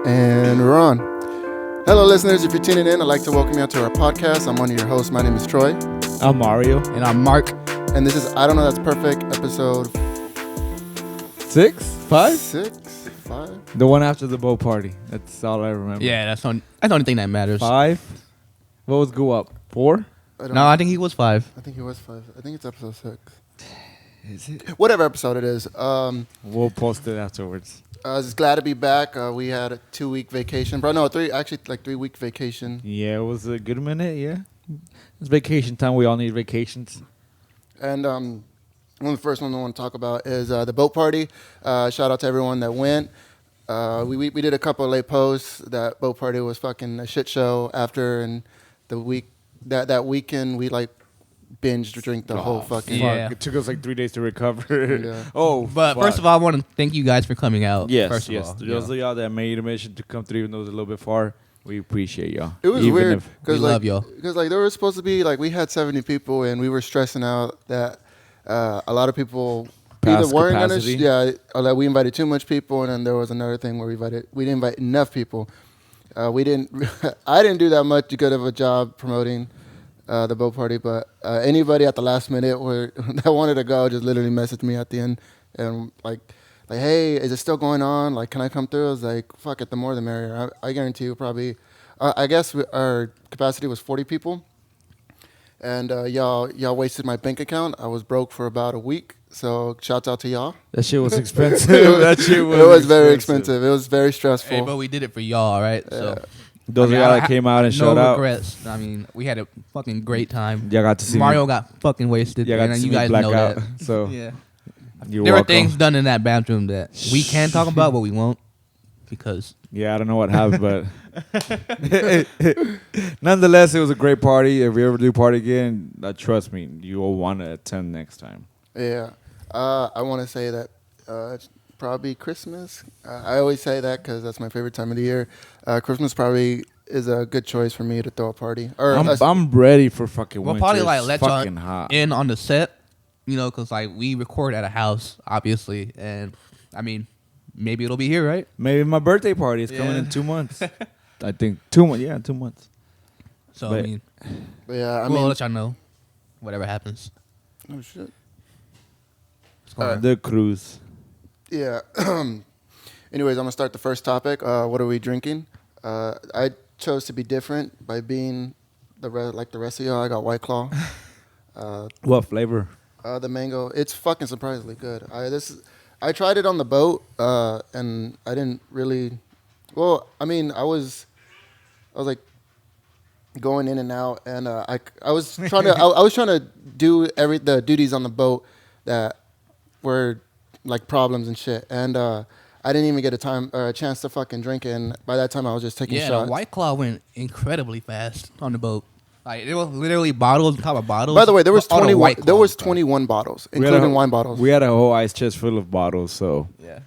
And we're on. Hello, listeners. If you're tuning in, I'd like to welcome you to our podcast. I'm one of your hosts. My name is Troy. I'm Mario. And I'm Mark. And this is I Don't Know That's Perfect, episode 6? 5? 6? 5? The one after the boat party. That's all I remember. Yeah, that's the only thing that matters. 5? What was go up? 4? I think he was 5. I think it was 5. I think it's episode 6. Is it? Whatever episode it is. We'll post it afterwards. I was glad to be back. We had a 2-week vacation. Bro, no, 3-week vacation. Yeah, it was a good minute, yeah. It's vacation time. We all need vacations. And one of the first ones I want to talk about is the boat party. Shout out to everyone that went. We did a couple of late posts. That boat party was fucking a shit show after, and the week that weekend we like binged drink the whole fucking. Yeah. It took us like 3 days to recover. Yeah. But first of all, I want to thank you guys for coming out. Yes, first yes. of all, Those of y'all that made a mission to come through, even though it was a little bit far, we appreciate y'all. It was Even weird if- We love y'all. because like there were supposed to be like we had 70 people and we were stressing out that a lot of people either Past weren't capacity. or that we invited too much people, and then there was another thing where we didn't invite enough people. We didn't. I didn't do that much good of a job promoting the boat party, but anybody at the last minute that wanted to go just literally messaged me at the end and like, hey, is it still going on? Like, can I come through? I was like, fuck it, the more the merrier. I guarantee you probably. I guess our capacity was 40 people, and y'all wasted my bank account. I was broke for about a week, so shouts out to y'all. That shit was expensive. That shit was It was very expensive. It was very stressful. Hey, but we did it for y'all, right? So Those of y'all that came out and showed no out. regrets. I mean, we had a fucking great time. Y'all got to see Mario me. got fucking wasted. Y'all got to and see you me guys black know out. that. So Yeah. you're There were welcome. things done in that bathroom that we can talk about, but we won't because Yeah, I don't know what happened, but nonetheless, it was a great party. If we ever do party again, trust me, you will want to attend next time. Yeah. I want to say that it's probably Christmas. I always say that because that's my favorite time of the year. Christmas probably is a good choice for me to throw a party. Or I'm ready for fucking we'll winter. probably like It's let fucking y'all hot. in on the set, because like we record at a house, obviously, and I mean maybe it'll be here, right? Maybe my birthday party is coming Yeah. in 2 months. I think 2 months. Yeah, 2 months. So But- I mean, but yeah, I we'll mean, let y'all know whatever happens. oh shit. What's going on? The cruise. Yeah. Anyways, I'm gonna start the first topic. What are we drinking? I chose to be different by being like the rest of y'all. I got White Claw. What flavor? The mango. It's fucking surprisingly good. I tried it on the boat, and I didn't really. Well, I mean, I was like going in and out, and I was trying to I was trying to do the duties on the boat that were like problems and shit, and I didn't even get a chance to fucking drink it. And by that time, I was just taking Yeah, shots. the White Claw went incredibly fast on the boat. Like it was literally bottles, on top of bottles. By the way, there was All the 21. White There was Claws, 21 bottles, We had including a- wine bottles. We had a whole ice chest full of bottles, so bro. Yeah.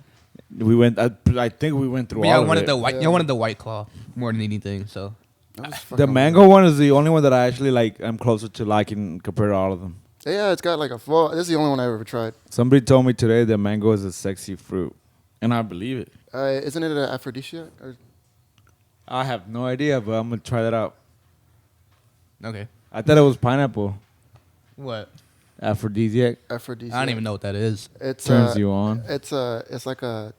we went. I think we went through But yeah, I all of wanted it. the white. Yeah. You wanted the White Claw more than anything. So That was The fucking mango one is the only one that I actually like. I'm closer to liking compared to all of them. Yeah, it's got like a full. This is the only one I ever tried. Somebody told me today that mango is a sexy fruit, and I believe it. Isn't it an aphrodisiac? Or, I have no idea, but I'm gonna try that out. okay. I thought it was pineapple. What? Aphrodisiac aphrodisiac. I don't even know what that is. It's turns you on. It's like a.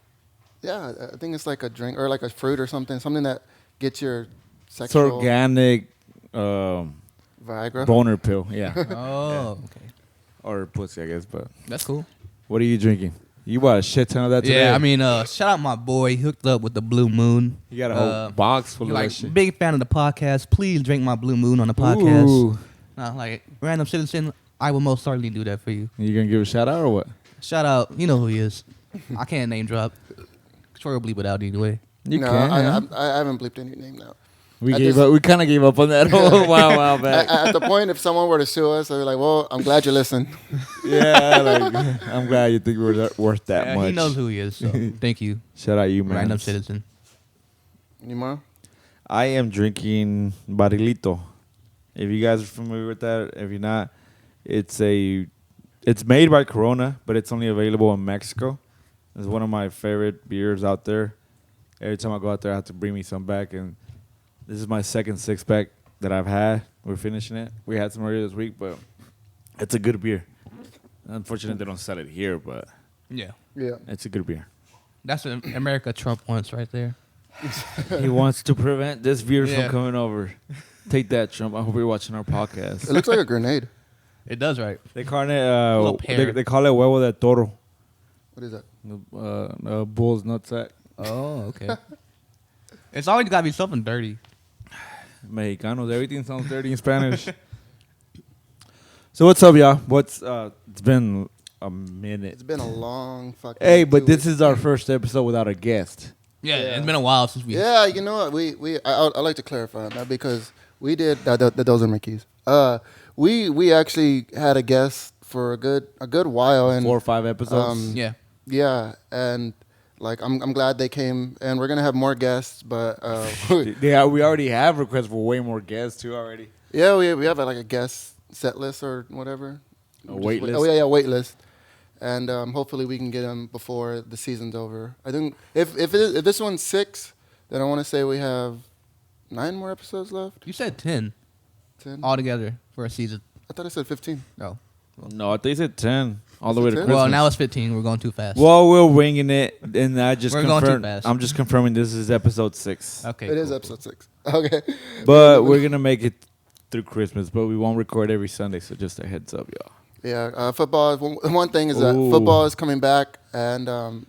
Yeah, I think it's like a drink or like a fruit or something that gets your It's sexual organic Viagra. boner pill. Yeah, Oh, okay. or pussy, I guess. But That's cool. what are you drinking? You bought a shit ton of that today. Yeah, I mean, shout out my boy. He hooked up with the Blue Moon. you got a whole box full of Like that shit. big fan of the podcast. Please drink my Blue Moon on the podcast. Ooh. Like random citizen, I will most certainly do that for you. You gonna give a shout out or what? Shout out, you know who he is. I can't name drop. Troy will bleep it out anyway. You no, can. I haven't bleeped any name now. we I gave just- up. We kind of gave up on that a while back. At the point, if someone were to sue us, I'd be like, "Well, I'm glad you listened." Yeah, like, I'm glad you think we're worth that Yeah, much. he knows who he is. So thank you, Shout out you, man. random citizen. Anymore? I am drinking Barrilito. If you guys are familiar with that, if you're not, it's made by Corona, but it's only available in Mexico. It's one of my favorite beers out there. Every time I go out there, I have to bring me some back, and this is my second 6-pack that I've had. We're finishing it. We had some earlier this week, but it's a good beer. Unfortunately, they don't sell it here, but Yeah. it's a good beer. That's what America Trump wants right there. He wants to prevent this beer Yeah. from coming over. Take that, Trump. I hope you're watching our podcast. It looks like a grenade. It does, right? They call it Little pear. they call it huevo de toro. What is that? Bull's nutsack. Oh, okay. It's always got to be something dirty. Mexicanos, everything sounds dirty in Spanish. So what's up, y'all? It's been a minute. It's been a long fucking. Hey, but 2 this weeks. is our first episode without a guest. Yeah, Yeah. it's been a while since we. Yeah, you know what? I like to clarify on that because we did. Those are my keys. We actually had a guest for a good while, and 4 or 5 episodes. Yeah. yeah, and like I'm glad they came, and we're gonna have more guests, but Yeah, we already have requests for way more guests too already. yeah, we have like a guest set list or whatever. A wait list? Oh yeah, wait list, and hopefully we can get them before the season's over. I think if this one's 6, then I want to say we have 9 more episodes left. You said 10 10. altogether for a season. I thought I said 15. No. No, I think it's at 10 all the Is way it to 10? Christmas. Well, now it's 15. We're going too fast. Well, we're winging it, and I just We're going too confirmed. fast. I'm just confirming this is episode 6. Okay. It is cool, episode 6. Okay. But we're gonna make it through Christmas, but we won't record every Sunday. So just a heads up, y'all. Yeah, football. One thing is that Ooh. football is coming back, and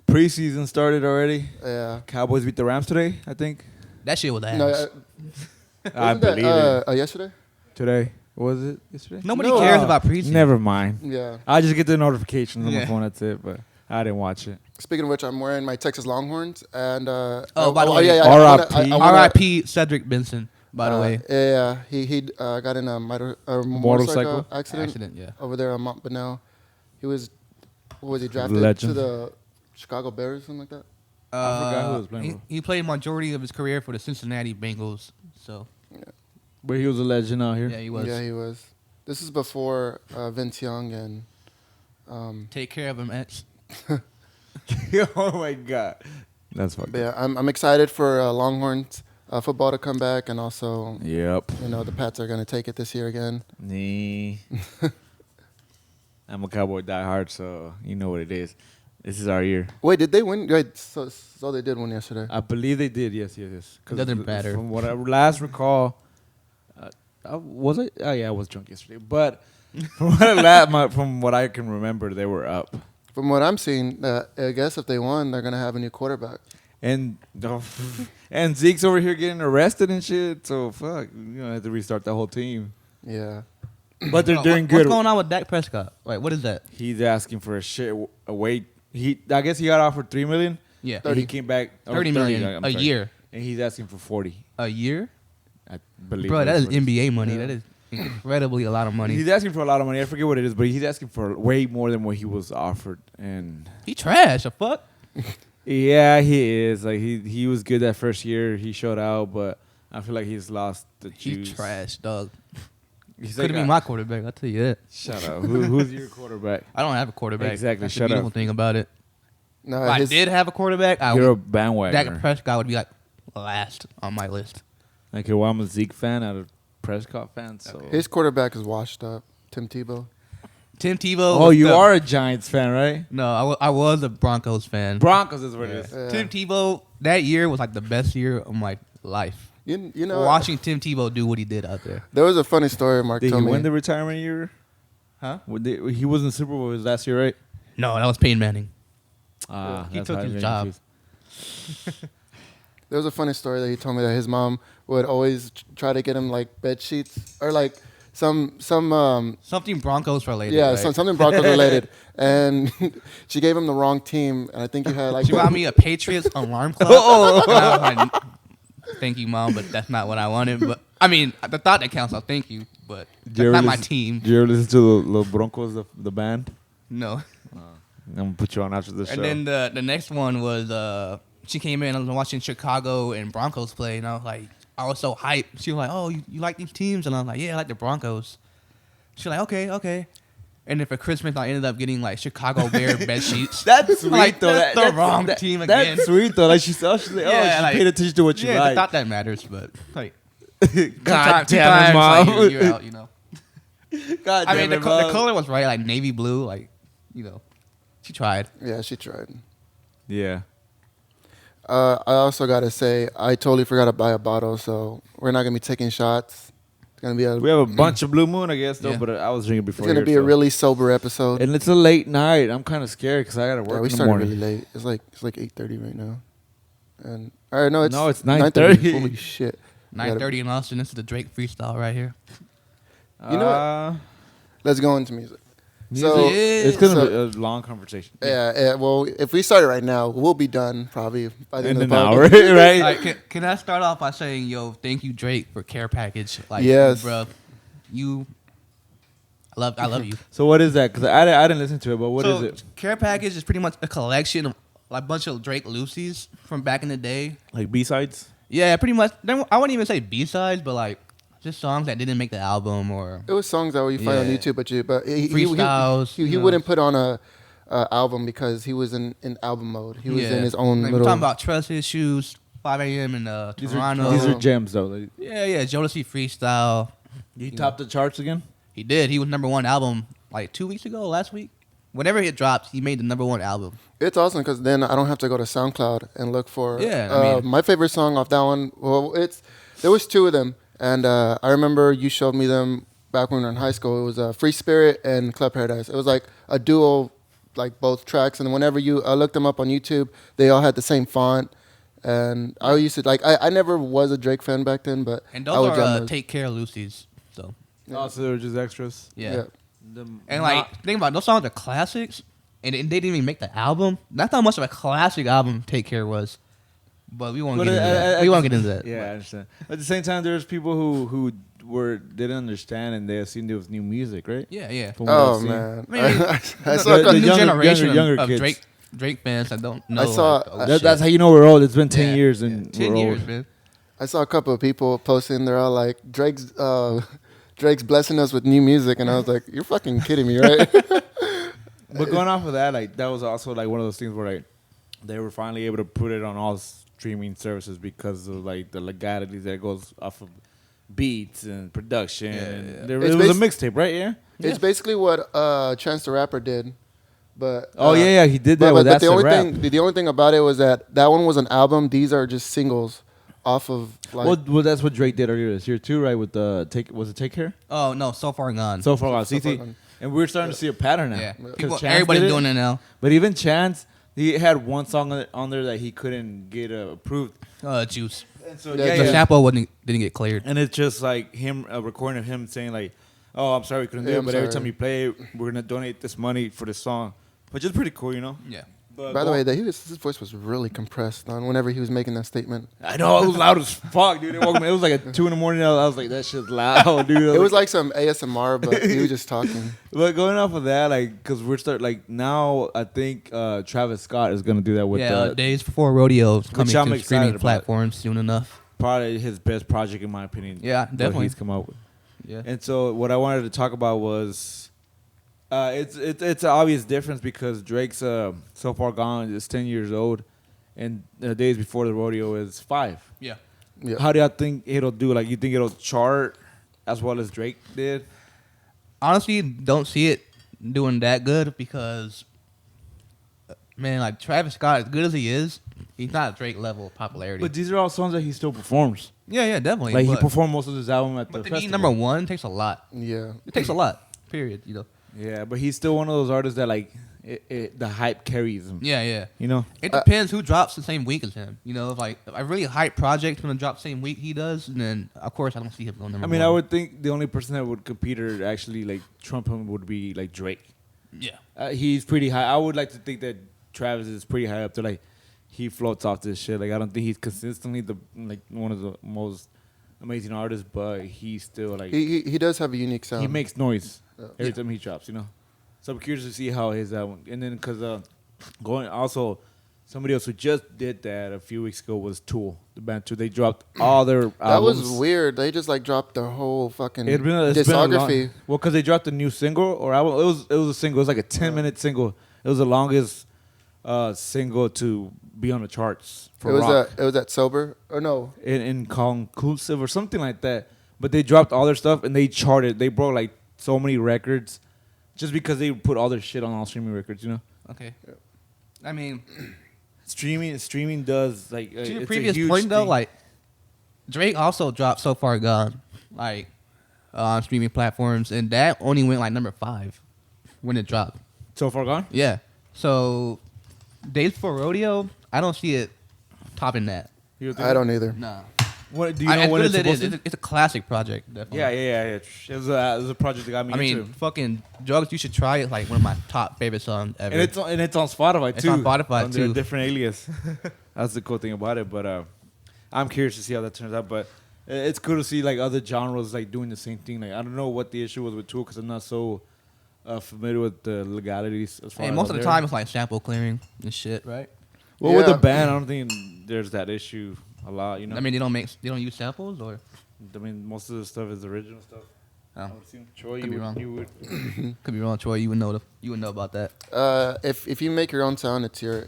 Preseason started already. yeah. Cowboys beat the Rams today, I think. That shit was ass. No, I wasn't that, believe it. yesterday. Today was it yesterday? Nobody No, cares about preseason. Never mind. Yeah. I just get the notifications on my Yeah. phone. That's it. But I didn't watch it. Speaking of which, I'm wearing my Texas Longhorns, and by the way, yeah, R.I.P. I wanna- R.I.P. Cedric Benson, by the way. Yeah, he got in a motorcycle accident Accident, yeah. over there on Mont Bonnell. He was, what was he drafted Legend. to the Chicago Bears, something like that? I forgot who was playing for. He played majority of his career for the Cincinnati Bengals. So, But he was a legend out here. yeah, he was. Yeah, he was. This is before Vince Young and. Take care of him, X. Oh my god, that's fucked But up. yeah, I'm excited for Longhorns football to come back, and also Yep. the Pats are going to take it this year again. Nee. I'm a Cowboy diehard, so you know what it is. This is our year. Wait, did they win? Wait, so they did win yesterday. I believe they did. Yes. 'Cause Doesn't matter. From what I last recall, was I? Oh yeah, I was drunk yesterday. But from what I can remember, they were up. From what I'm seeing, I guess if they won, they're going to have a new quarterback. And and Zeke's over here getting arrested and shit. So fuck, you know, I have to restart the whole team. Yeah. But they're doing What's good. going on with Dak Prescott? Like, what is that? He's asking for a weight. I guess he got offered $3 million. Yeah. And he came back or 30 million I'm a sorry. year. And he's asking for 40. A year? I believe. Bro, that that's is what it NBA money. Yeah. That is incredibly a lot of money. He's asking for a lot of money. I forget what it is, but he's asking for way more than what he was offered. And He trash. A fuck. yeah, he is. Like he was good that first year. He showed out, but I feel like he's lost the juice. He trash, dog. He's Could have like, been my quarterback. I'll tell you that. Shut up. Who's your quarterback? I don't have a quarterback. Exactly, That's shut the beautiful up. thing about it. No, If I did have a quarterback, You're a Dak bandwagoner. Prescott would be like last on my list. Okay, well, I'm a Zeke fan, not a Prescott fan. So his quarterback is washed up. Tim Tebow. Tim Tebow. oh, was you the- are a Giants fan, right? No, I was a Broncos fan. Broncos is what it is. Yeah. Tim Tebow, that year was like the best year of my life. You know, Watching Tim Tebow do what he did out there. there was a funny story Mark Did he told me. win the retirement year? Huh? He was in the Super Bowl his last year, right? No, that was Peyton Manning. He that's took how I his get job. confused. There was a funny story that he told me that his mom would always try to get him like bed sheets or like some Something Broncos related. yeah right? something Broncos related, and she gave him the wrong team, and I think you had like She bought me a Patriots alarm clock. And I was like, thank you, Mom, but that's not what I wanted. But I mean, the thought that counts, I'll thank you, but Do you that's ever not my listen- team. Do you ever listen to the Broncos, the band? No. I'm gonna put you on after the show. And then the next one was she came in. I was watching Chicago and Broncos play, and I was like, I was so hyped. She was like, "Oh, you like these teams?" And I was like, "Yeah, I like the Broncos." She's like, "Okay." And then for Christmas, I ended up getting like Chicago Bear bed sheets. That's sweet Like, though. that's the wrong team again. That's sweet though. Like she's like, Yeah, she like- paid attention to what you Yeah, I like. thought that matters, but like, God two damn it, times, mom. like, you're out, you know. God I damn mean, it, the mom. color was right, like navy blue, like, you know, she tried. Yeah, she tried. Yeah. I also gotta say, I totally forgot to buy a bottle, so we're not gonna be taking shots. It's gonna be a We have a bunch of Blue Moon, I guess, though. Yeah. But I was drinking it's before. gonna here, be a so. really sober episode. And it's a late night. I'm kind of scared because I gotta work Yeah, we in the started morning. really late. It's like 8:30 right now. And all right, no, it's 9:30. Holy shit! 9:30 in Austin. This is the Drake freestyle right here. You know what? Let's go into music. So Yeah. it's gonna so- be a long conversation. yeah, well, if we start it right now, we'll be done probably by the In end of an the hour, podcast. right? Like, can I start off by saying, yo, thank you, Drake, for Care Package. Like, Yes. bro, I love you. So what is that? Because I didn't listen to it, but what is it? Care Package is pretty much a collection of like a bunch of Drake Lucy's from back in the day. Like B-sides? Yeah, pretty much. I wouldn't even say B-sides, but like just songs that didn't make the album or It was songs that you find on Yeah. YouTube, but he Freestyles, He you know. wouldn't put on a album because he was in album mode. He was in his own Like, we're little. talking about Trust Issues, 5 a.m. in Toronto. These are gems, though. Like, yeah, Jodeci Freestyle. he topped the charts again? He did. He was #1 album like 2 weeks ago, last week. Whenever it dropped, he made the #1 album. It's awesome because then I don't have to go to SoundCloud and look for. Yeah, I mean- my favorite song off that one. Well, there was two of them, and I remember you showed me them back when we were in high school. It was Free Spirit and Club Paradise. It was like a duo, like both tracks. And whenever you looked them up on YouTube, they all had the same font. And I used to like. I never was a Drake fan back then, but And I those would jam are those. Take Care Lucy's. So Yeah. Oh, so they were just extras? yeah. The- And like, think about it, those songs are classics, and they didn't even make the album. That's how much of a classic album Take Care was. But we won't But get into that. We won't get into that. Yeah, I understand. At the same time, there's people who didn't understand and they assumed it was new music, right? Yeah. From what I've Oh seen. man, I mean, I the, saw a the couple, new younger- generation younger of kids. Drake fans that don't know. I saw- like, oh, That, shit. that's how you know we're old. It's been 10 Yeah, years and yeah, 10 we're years, old. man. I saw a couple of people posting. They're all like, Drake's blessing us with new music, and I was like, you're fucking kidding me, right? But going off of that, like that was also like one of those things where like they were finally able to put it on all streaming services because of like the legalities that goes off of beats and production. Yeah, and yeah. There, It's it was a basi- mixtape, right? Yeah. It's basically what Chance the Rapper did, but Oh yeah, he did that. But with the That's a only Rap. thing, the only thing about it was that one was an album. These are just singles off of like. Well, that's what Drake did earlier this year too, right? With the Take Care. Oh no, So Far Gone. So far, So see, Far Gone. and we're starting to see a pattern now. yeah, 'Cause people, Chance everybody's did it, doing it now. But even Chance, he had one song on there that he couldn't get approved. Juice. And so Yeah, The yeah. sample didn't get cleared. And it's just like him, a recording of him saying like, "Oh, I'm sorry we couldn't do Yeah, it, I'm but every sorry. time you play it, we're gonna donate this money for this song," which is pretty cool, you know. Yeah. But By the way, his voice was really compressed on whenever he was making that statement. I know it was loud as fuck, dude. It was like at 2 a.m. I was like, that shit's loud, dude. It was like some ASMR, but he was just talking. But going off of that, like, cause now, I think Travis Scott is gonna do that with Days Before Rodeo is coming I'm to excited streaming about. platforms soon enough. probably his best project in my opinion. Yeah, what definitely. he's come out with. Yeah. And so what I wanted to talk about was, it's an obvious difference because Drake's So Far Gone is 10 years old, and Days Before the Rodeo is 5. Yeah. Yeah. How do you think it'll do? Like, you think it'll chart as well as Drake did? Honestly, don't see it doing that good because, man, like Travis Scott, as good as he is, he's not a Drake level of popularity. But these are all songs that he still performs. yeah, definitely. Like, he but, performed most of his album at the but to be festival. #1 takes a lot. Yeah. It takes a lot. Period. You know. Yeah, but he's still one of those artists that, like, the hype carries him. Yeah. You know? It depends who drops the same week as him. You know, if like a really hype project's gonna drop the same week he does, then of course I don't see him going #1. I mean, I would think the only person that would compete or actually, like, trump him would be, like, Drake. Yeah. He's pretty high. I would like to think that Travis is pretty high up there. Like, he floats off this shit. Like, I don't think he's consistently one of the most amazing artists, but he's still like He does have a unique sound. he makes noise every Yeah. time he drops. You know, so I'm curious to see how his that one. And then because going also Somebody else who just did that a few weeks ago was Tool. The band Tool. They dropped all their That albums. was weird. They just like dropped their whole fucking It's been a discography. well, because they dropped a new single or album. It was a single. It was like a 10-minute single. It was the longest single to be on the charts for rock. It was at Sober or no? In conclusive or something like that. But they dropped all their stuff and they charted. They broke like so many records just because they put all their shit on all streaming records. You know. Okay. I mean, streaming does like to your it's previous a huge point though, thing. like Drake also dropped So Far Gone, like on streaming platforms, and that only went like number 5 when it dropped. So Far Gone. Yeah. So Days Before Rodeo, I don't see it topping that. You think? I don't either. Nah. What do you know when it's supposed to? It's a classic project, definitely. Yeah. It was a project that got me I mean, into. fucking Drugs You Should Try is like one of my top favorite songs ever. And it's on Spotify It's too. on Spotify, under a too. different alias. That's the cool thing about it. But I'm curious to see how that turns out. But it's cool to see like other genres like doing the same thing. Like I don't know what the issue was with Tool because I'm not so familiar with the legalities as far as. And most of the there. time it's like sample clearing and shit, right? Well, with Yeah. the band, I don't think there's that issue a lot. You know. I mean, they don't use samples, or I mean, most of the stuff is original stuff. Oh. I would assume. Troy, Could be wrong. you would. could be wrong, Troy. You would know about that. If you make your own sound, it's your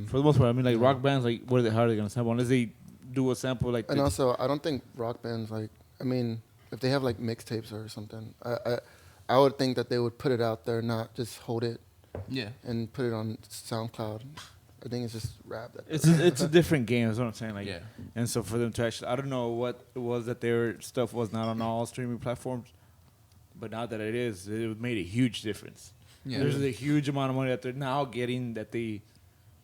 For the most part, I mean, like rock bands, like how are they gonna sample? Unless they do a sample like. And also, I don't think rock bands like. I mean, if they have like mixtapes or something, I would think that they would put it out there, not just hold it Yeah. and put it on SoundCloud. I think it's just rap. It's a different game. Is what I'm saying. Like, Yeah. And so for them to actually, I don't know what it was that their stuff was not on all streaming platforms, but now that it is, it made a huge difference. Yeah. There's a huge amount of money that they're now getting that they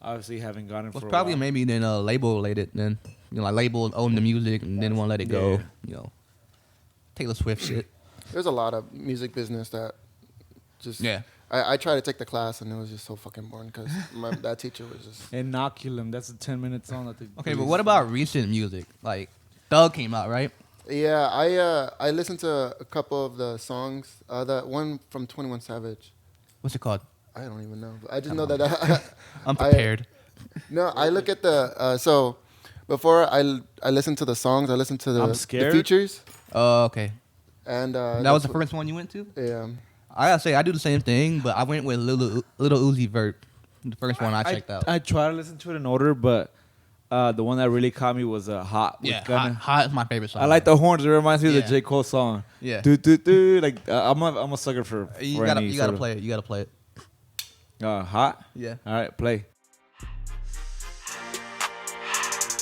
obviously haven't gotten Well, for a probably while. maybe then label related. Then like label own the music and didn't want to let it go. Yeah. You know, Taylor Swift shit. There's a lot of music business that just. Yeah. I tried to take the class and it was just so fucking boring because that teacher was just. Inoculum. That's a 10-minute song that they. Okay, but what about recent music? Like Thug came out, right? Yeah, I listened to a couple of the songs. That one from 21 Savage. What's it called? I don't even know. But I just know that. I'm prepared. No, I look at the so before I listen to the songs, I listen to I'm the Scared? features, Oh, okay. and That was the first one you went to? Yeah, I gotta say, I do the same thing, but I went with Little Uzi Vert. The first one I checked out. I try to listen to it in order, but the one that really caught me was Hot. With Yeah, Gunna. Hot is my favorite song. I like the horns. It reminds me of Yeah. the J. Cole song. Yeah. Do, do, do. Like I'm a sucker for. You for gotta any you sort gotta of- play it. You gotta play it. Hot. Yeah. All right, play.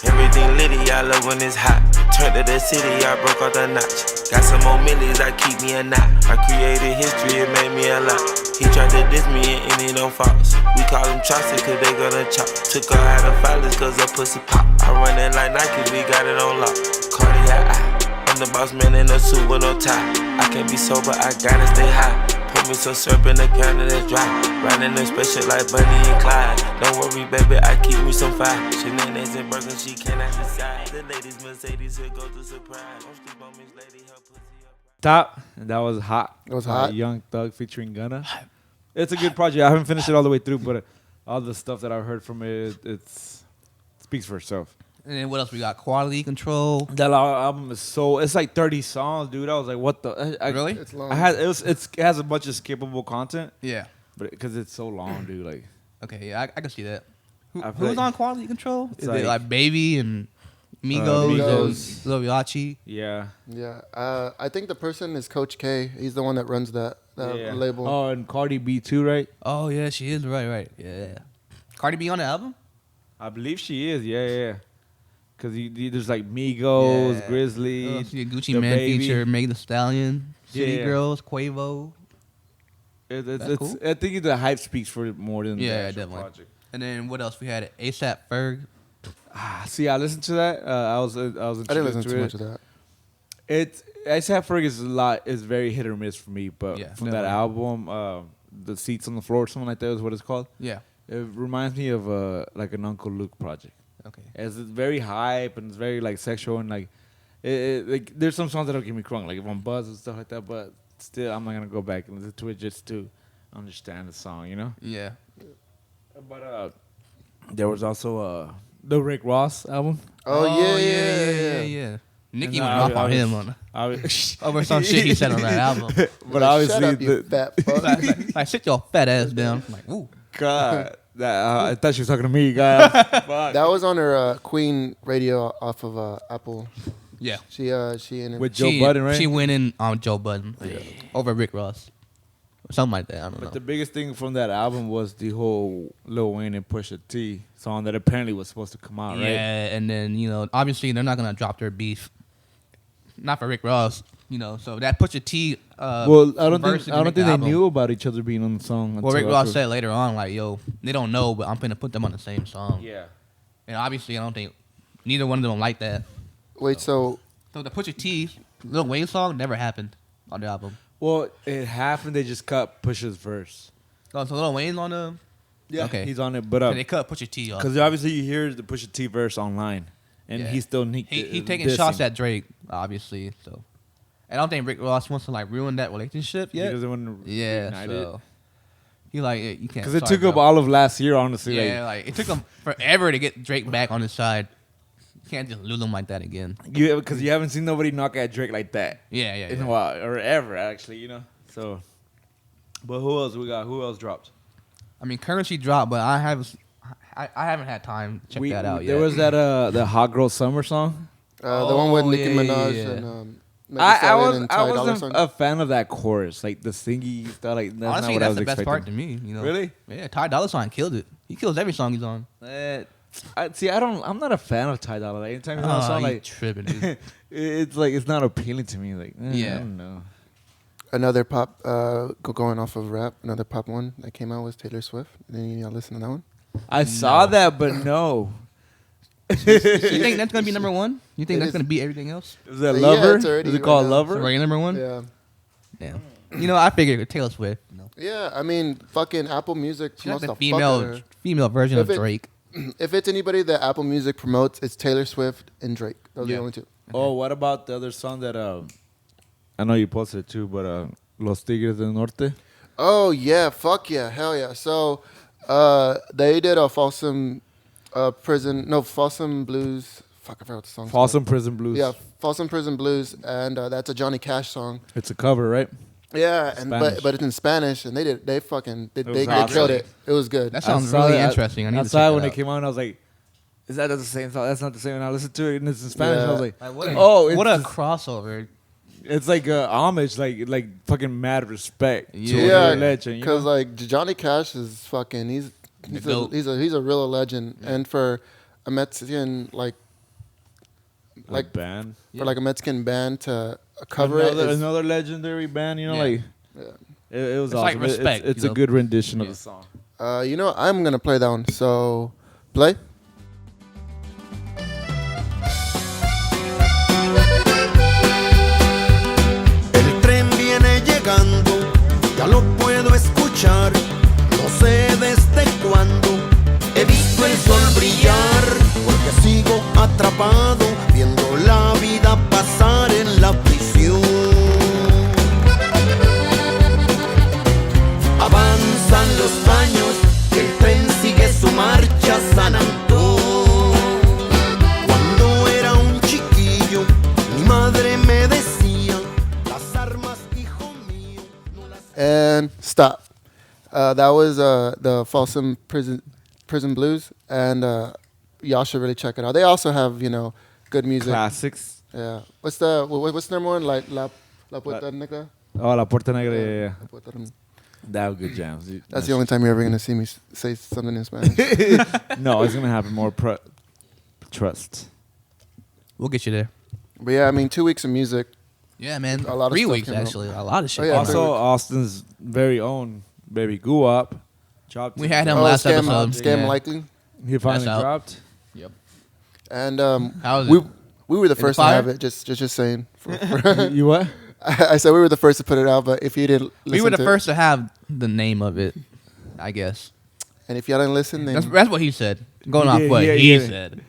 Everything litty, I love when it's hot. Turned to the city, I broke off the notch. Got some more millies, I keep me a knot. I created history, it made me a lot. He tried to diss me and it don't false. We call them chopsticks cause they gonna chop. Took her out of filers cause her pussy pop. I run it like Nike, we got it on lock. Cardiac eye, I'm the boss man in a suit with no tie. I can't be sober, I gotta stay high. Put me some syrup in the counter that's dry. Riding in special like Bunny and Clyde. Don't worry, baby, I keep me some fire. Shenanigans and burgers, she cannot decide. The ladies Mercedes will go to surprise. Don't sleep on me, lady, her pussy up. Top. And that was Hot. It was Hot? Young Thug featuring Gunna. It's a good project. I haven't finished it all the way through, but all the stuff that I've heard from it, it speaks for itself. And then what else we got? Quality Control. That album is it's like 30 songs, dude. I was like, what the? Really? it's long. It has a bunch of skippable content, Yeah. but because it's so long, dude. Like, Okay, yeah, I can see that. I Who's played- on Quality Control? Is like- it like Baby and Migos, Migos. and Lil Yachty? yeah. Yeah, I think the person is Coach K. He's the one that runs that Yeah. label. Oh, and Cardi B too, right? Oh yeah, she is right. Yeah. Cardi B on the album? I believe she is. Yeah. Because there's like Migos, Yeah. Grizzly, She a Gucci The Man Baby. feature, Megan Thee Stallion, City Yeah. Girls, Quavo. That's cool. I think the hype speaks for it more than the Yeah, actual definitely. project. And then what else? We had ASAP Ferg. See, I listened to that. I was I didn't listen to too much of that. It's ASAP Ferg is very hit or miss for me, but Yeah, from that album, the Seats on the Floor, or something like that is what it's called. Yeah. It reminds me of like an Uncle Luke project. Okay. It's very hype and it's very like sexual and like like there's some songs that don't get me wrong, like if I'm buzzed and stuff like that, but still I'm not gonna go back and listen to it just to understand the song, you know. Yeah. But There was also the Rick Ross album. Oh, yeah. Nicky And went off on him on over some shit he said on that album. But Like, obviously, shut up, you fat fuck. Like, sit your fat ass down. I'm like, ooh. God, I thought she was talking to me, guys. Fuck. That was on her Queen radio off of Apple. Yeah. She in it. With Joe Budden, right? She went in on Joe Budden over Rick Ross. Or something like that. I don't know. But the biggest thing from that album was the whole Lil Wayne and Pusha T song that apparently was supposed to come out, right? Yeah, and then, obviously they're not going to drop their beef. Not for Rick Ross, So that Pusha T Well, I don't verse think in the they album. knew about each other being on the song. Well, Rick until Ross after. said later on, like, yo, they don't know, but I'm going to put them on the same song. Yeah. And obviously, I don't think neither one of them like that. Wait, so So the Pusha T, Lil Wayne song never happened on the album. Well, it happened. They just cut Pusha's verse. Oh, so Lil Wayne's on the... Yeah, Okay. he's on it, but So they cut Pusha T off. because obviously you hear the Pusha T verse online, and Yeah. he's still He taking shots at Drake, obviously. So I don't think Rick Ross wants to like ruin that relationship He yet. doesn't want to Yeah, ignite so he like you can't because it sorry, took up bro. all of last year, honestly. Yeah, like it took him forever to get Drake back on his side. You can't just lose him like that again. Because you haven't seen nobody knock at Drake like that Yeah. in a while or ever, actually. So. But who else we got? Who else dropped? I mean, Currency dropped, but I haven't had time to check that out yet. There was that the Hot Girl Summer song. the one with Oh, Nicki yeah, Minaj yeah. and Megan Thee I Stallion and Ty Dolla wasn't Sign. a fan of that chorus, like the singy stuff. Like that's Honestly, not what I that's was the best expecting. part to me. Really? Yeah, Ty Dolla Sign killed it. He kills every song he's on. I'm not a fan of Ty Dolla. Like, anytime he's on a Oh, song, you like tripping, dude. it's like it's not appealing to me. Like Yeah. I don't know. Another pop, going off of rap, another pop one that came out was Taylor Swift. Did y'all listen to that one? I saw that, but no. You think that's gonna be number one? You think It that's is. gonna beat everything else? Is that Yeah, Lover? it's already Is it right called now. Lover? Right, number one. Yeah. Yeah. I figured Taylor Swift. Yeah, I mean, fucking Apple Music She's like promotes the the fuck out of her. female version If of it- Drake. If it's anybody that Apple Music promotes, it's Taylor Swift and Drake. Those are Yeah. the only two. Oh, what about the other song that I know you posted it too, but Los Tigres del Norte? Oh yeah, fuck yeah, hell yeah. So, they did a Folsom Blues. Fuck, I forgot what the song's called. Folsom Prison Blues. Yeah, Folsom Prison Blues, and that's a Johnny Cash song. It's a cover, right? Yeah, and Spanish. but it's in Spanish, and they was awesome. killed it. It was good. That sounds saw really that- interesting. I need I to saw check it that when out. it came out, and I was like, "Is that the same song? That's not the same." And I listened to it, and it's in Spanish. Yeah. I was like, Like, "Oh, it's what a just- crossover! it's like homage, like fucking mad respect to Yeah. a legend." You know? Because like Johnny Cash is fucking he's goat. he's a real legend, and for a Mexican like band, for like a Mexican band to cover another, it is, another legendary band. You know, Yeah. like yeah. it was It's like awesome. respect, It's you a know? good rendition of Yeah. the song. I'm gonna play that one. So play. El tren viene llegando, ya lo puedo escuchar, no sé desde cuándo he visto el sol brillar, porque sigo atrapado viendo la vida pasar en la prisión. Avanzan los años, el tren sigue su marcha a San Antón. Cuando era un chiquillo, mi madre me decía, las armas, hijo mío, no las... And stop. That was the Folsom Prison Blues, and y'all should really check it out. They also have good music. Classics. Yeah. What's number one? Like La Puerta Negra. Oh, La Puerta Negra. Yeah. La Puerta Negra. That was good jams. dude. That's the only time you're ever gonna see me say something in Spanish. No, it's gonna happen more. Trust. We'll get you there. But yeah, I mean, 2 weeks of music. Yeah, man. A lot of 3 stuff weeks came out. actually. A lot of shit. Oh, yeah, came three out. Also, weeks. Austin's very own baby Guap dropped. We had him last Scam, episode. Scam Yeah. Likely. He finally That's out. dropped. Yep. And How is we it? we were the Is it first to fire? have it. Just saying. You what? I said we were the first to put it out, but if you didn't, We were the listen to first to have the name of it, I guess. it, and if y'all didn't listen, then That's what he said. Going He off did, what yeah, he yeah. said.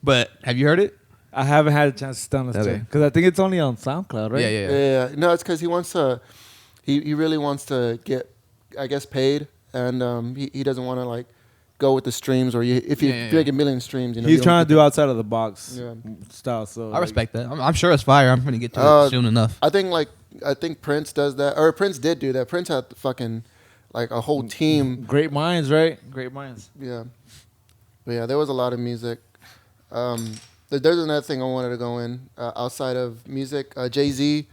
But have you heard it? I haven't had a chance to download Okay. it because I think it's only on SoundCloud, right? Yeah. yeah, no, it's because he wants to. He really wants to get, I guess, paid, and he doesn't want to like go with the streams, or if you get a million streams, he's trying to do outside of the box style. So I respect that. I'm sure it's fire. I'm gonna get to it soon enough. I think Prince does that, or Prince did do that. Prince had fucking like a whole team. Great minds, right? Great minds. Yeah, but yeah, there was a lot of music. There's another thing I wanted to go in outside of music. Jay-Z,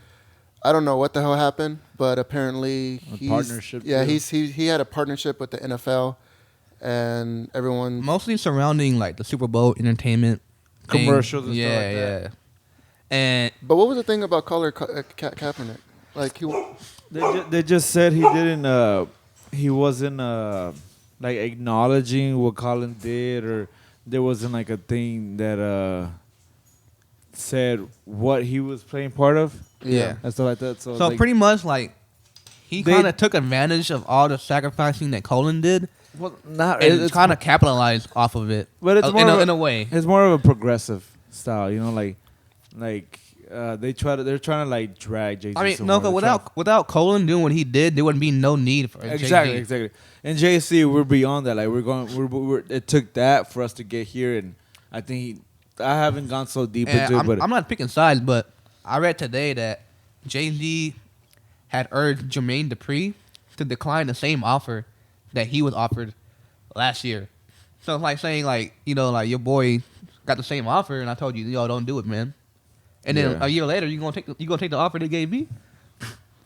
I don't know what the hell happened, but apparently he had a partnership with the NFL, and everyone mostly surrounding like the Super Bowl entertainment commercials and stuff like that. But what was the thing about Colin Kaepernick? Like they just said he didn't he wasn't like acknowledging what Colin did, or there wasn't like a thing that said what he was playing part of. Yeah. And stuff like that. So like, pretty much like he kind of took advantage of all the sacrificing that Colin did. Well, not and kind of capitalized off of it. But it's more in a way. It's more of a progressive style, you know, like they're trying to like drag Jay-Z. I mean, no, but without Colin doing what he did, there wouldn't be no need for exactly. And Jay-Z, we're beyond that. Like we're it took that for us to get here, and I think I haven't gone so deep into it. But I'm not picking sides, but I read today that Jay-Z had urged Jermaine Dupri to decline the same offer that he was offered last year. So it's like saying like, you know, like your boy got the same offer and I told you, yo, don't do it, man. And then a year later you gonna take the offer they gave me?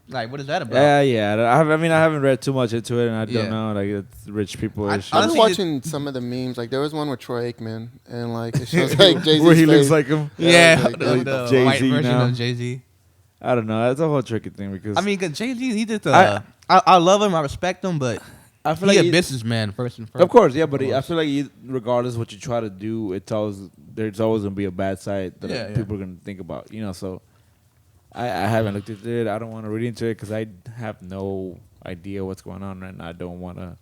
Like, what is that about? Yeah. I haven't read too much into it, and I don't know. Like, it's rich people. I've been watching some of the memes. Like, there was one with Troy Aikman, and like it shows like Jay-Z's where he face. looks like him. The Jay-Z white version now. of Jay-Z. I don't know. That's a whole tricky thing because I mean, cause Jay-Z, he just I love him, I respect him, but I feel like he's a businessman first and first. Of course, yeah, but I feel like regardless of what you try to do, there's always gonna be a bad side that people are gonna think about. You know, so. I haven't looked at it. I don't want to read into it because I have no idea what's going on, and I don't want to.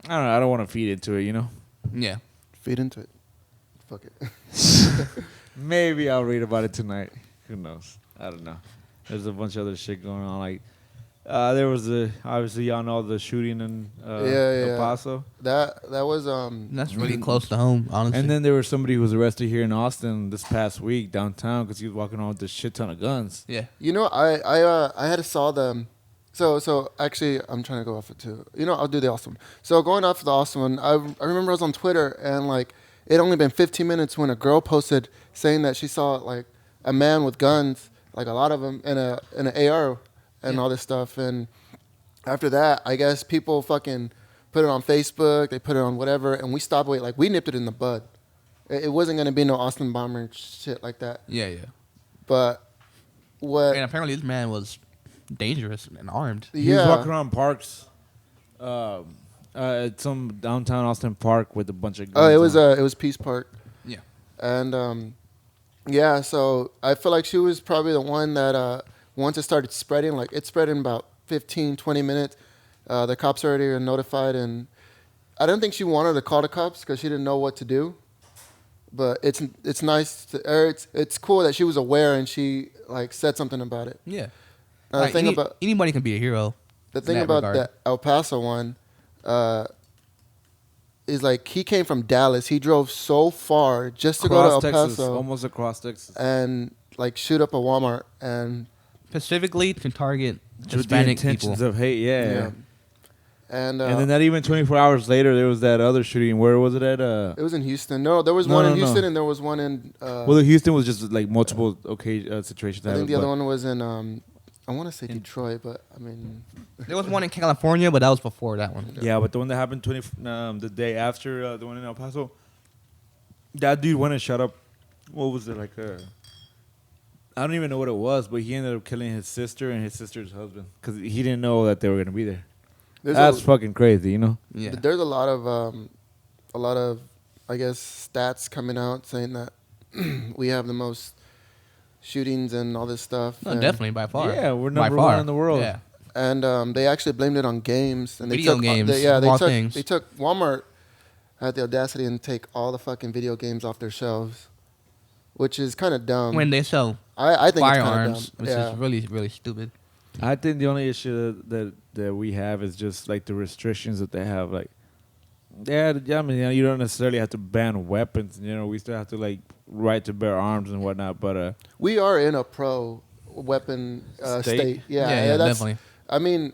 I don't know. I don't want to feed into it. You know. Yeah. Feed into it. Fuck it. Maybe I'll read about it tonight. Who knows? I don't know. There's a bunch of other shit going on. Like there was obviously y'all know the shooting in El Paso. That was That's really close to home, honestly. And then there was somebody who was arrested here in Austin this past week downtown because he was walking around with a shit ton of guns. Yeah. You know, I had saw them. So actually, I'm trying to go off it too. You know, I'll do the awesome one. So going off of the awesome one, I remember I was on Twitter and like it only been 15 minutes when a girl posted saying that she saw like a man with guns, like a lot of them, in an AR. And all this stuff, and after that, I guess people fucking put it on Facebook, they put it on whatever, and we stopped waiting. Like we nipped it in the bud. It wasn't gonna be no Austin bomber shit like that. Yeah. But what? And apparently this man was dangerous and armed. He was walking around parks, at some downtown Austin park with a bunch of guns. Oh, it was Peace Park. Yeah. And so I feel like she was probably the one that. Once it started spreading, like it spread in about 15, 20 minutes, the cops already were notified, and I don't think she wanted to call the cops because she didn't know what to do. But it's nice, it's cool that she was aware and she like said something about it. Yeah. The thing about anybody can be a hero. The thing about the El Paso one is like he came from Dallas. He drove so far just to go to El Paso, almost across Texas, and like shoot up a Walmart and. Specifically to target Hispanic intentions people. Of hate, yeah. And then not even 24 hours later, there was that other shooting. Where was it at? It was in Houston. No, there was one in Houston, and there was one in. Well, Houston was just like multiple situations. I think the other one was in. I want to say Detroit, but I mean. There was one in California, but that was before that one. Yeah, but the one that happened the day after the one in El Paso, that dude went and shot up. What was it like? I don't even know what it was, but he ended up killing his sister and his sister's husband because he didn't know that they were gonna be there. That's fucking crazy, you know. Yeah. There's a lot of, I guess, stats coming out saying that we have the most shootings and all this stuff. No, definitely by far. Yeah, we're number one in the world. Yeah. And they actually blamed it on games. And video games. They took Walmart had the audacity and take all the fucking video games off their shelves, which is kind of dumb. When they sell I think firearms, it's which is really, really stupid. I think the only issue that we have is just like the restrictions that they have. Like Yeah, I mean, you don't necessarily have to ban weapons. We still have to like right to bear arms and whatnot. But We are in a pro weapon state. Yeah, That's, definitely. I mean,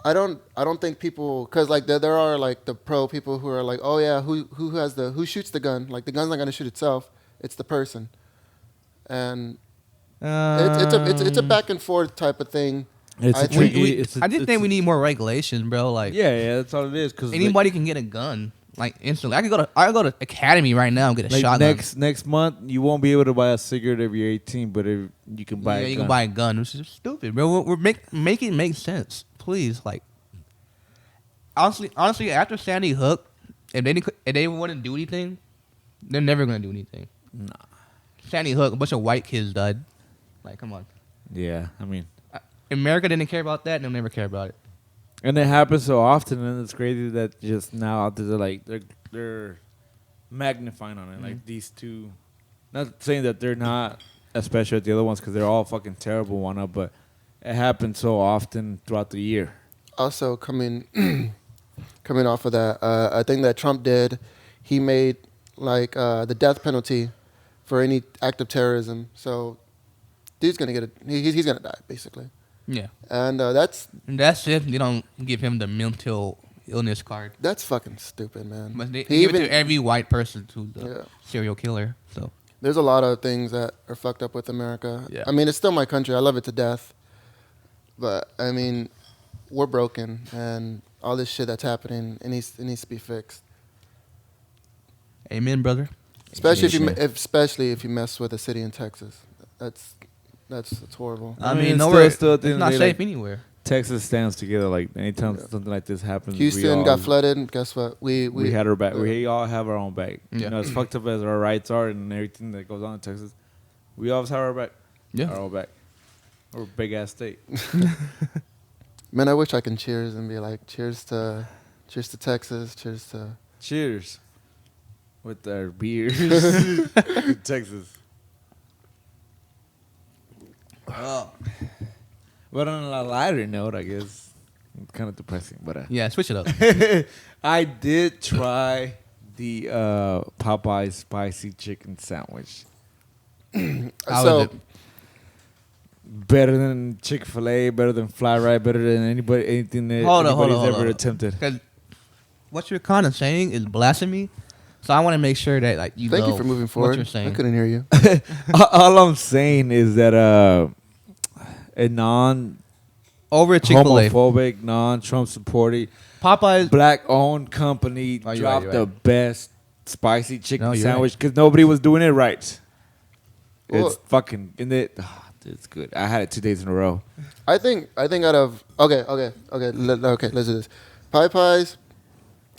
I don't think people, because like there are like the pro people who are like, oh yeah, who shoots the gun? Like the gun's not gonna shoot itself. It's the person, and it's a back and forth type of thing. it's I a think tricky. I just think we need more regulation, bro. Like Yeah, that's all it is. Because anybody can get a gun like instantly. I could go to Academy right now and get a like shotgun. next month, you won't be able to buy a cigarette if you're 18, but if you can buy a gun. You can buy a gun, which is stupid, bro. We're make it make sense, please. Like honestly, after Sandy Hook, if they wouldn't do anything, they're never gonna do anything. Nah. Sandy Hook, a bunch of white kids died. Like, come on. Yeah, I mean, America didn't care about that, and they'll never care about it. and it happens so often, and it's crazy that just now they're magnifying on it. Like these two, not saying that they're not as special as the other ones because they're all fucking terrible one up, but it happens so often throughout the year. Also coming off of that, I think that Trump did, he made like the death penalty for any act of terrorism. So dude's gonna get he's gonna die basically. Yeah. And that's if they don't give him the mental illness card. That's fucking stupid, man. But they He give it to every white person who's a Yeah. serial killer. So There's a lot of things that are fucked up with America. Yeah. I mean, it's still my country. I love it to death. But I mean, we're broken, and all this shit that's happening, it needs to be fixed. amen, brother. Especially Appreciate if you mess with a city in Texas. That's horrible. I I mean, mean, it's nowhere. still at the It's end not of the day, safe like, anywhere. Texas stands together. Like anytime Yeah. something like this happens, Houston got flooded. Guess what? We had our back. Yeah. We all have our own back. Yeah. As fucked up as our rights are and everything that goes on in Texas, we always have our back. Yeah. Our own back. We're a big ass state. Man, I wish I can cheers and be like, cheers to Texas, cheers to. Cheers. With our beers. in Texas. Oh. But on a lighter note, I guess, it's kind of depressing. But Yeah, switch it up. I did try the Popeye spicy chicken sandwich. How So is it? Better than Chick-fil-A, better than Fly Rye, better than anything that Hold on, anybody's hold ever on. attempted. Because what you're kind of saying is blasphemy. So I want to make sure that like you thank know you for moving forward. what you're I saying. couldn't hear you. All I'm saying is that a Over at Chick-fil-A. non-homophobic, non-Trump supporting, Popeyes. black-owned company Oh, you're dropped right, the you're right. best spicy chicken No, you're sandwich because nobody was doing it right. Well- It's fucking it's good. I had it 2 days in a row. I think out of okay, let's do this.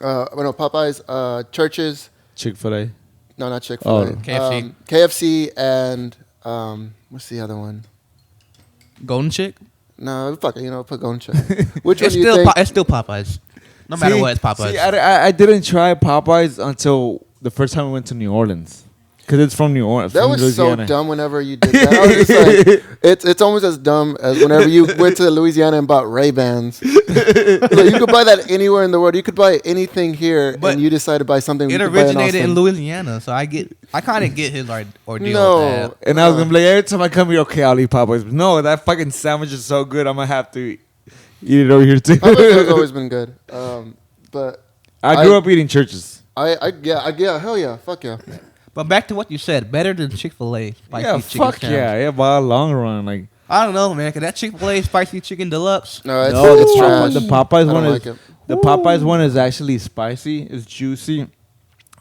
Popeyes, Churches. Chick-fil-A. No, not Chick-fil-A. Oh. KFC. KFC and what's the other one? Golden Chick. No, fuck it. Put Golden Chick. Which one It's do you still think? it's still Popeyes. No matter what, it's Popeyes. See, I didn't try Popeyes until the first time we went to New Orleans. Because it's from New Orleans. That from was Louisiana. so dumb whenever you did that. I was just like, it's almost as dumb as whenever you went to Louisiana and bought Ray-Bans. Like, you could buy that anywhere in the world. You could buy anything here, But and you decide to buy something. It you could buy originated in Austin. Louisiana, so I kind of get his ordeal No. with that. And I was going to be like, every time I come here, okay, I'll eat Popeyes. But no, that fucking sandwich is so good, I'm going to have to eat it over here too. Popeyes has always been good. But I grew up eating churches. hell yeah, fuck yeah. But back to what you said, better than Chick-fil-A spicy Yeah, chicken fuck sandwich. yeah. By a long run. Like, I don't know, man, because that Chick-fil-A spicy chicken deluxe. No, it's, no, it's the trash. The Popeyes I don't one like is it. the Popeyes one is actually spicy. It's juicy,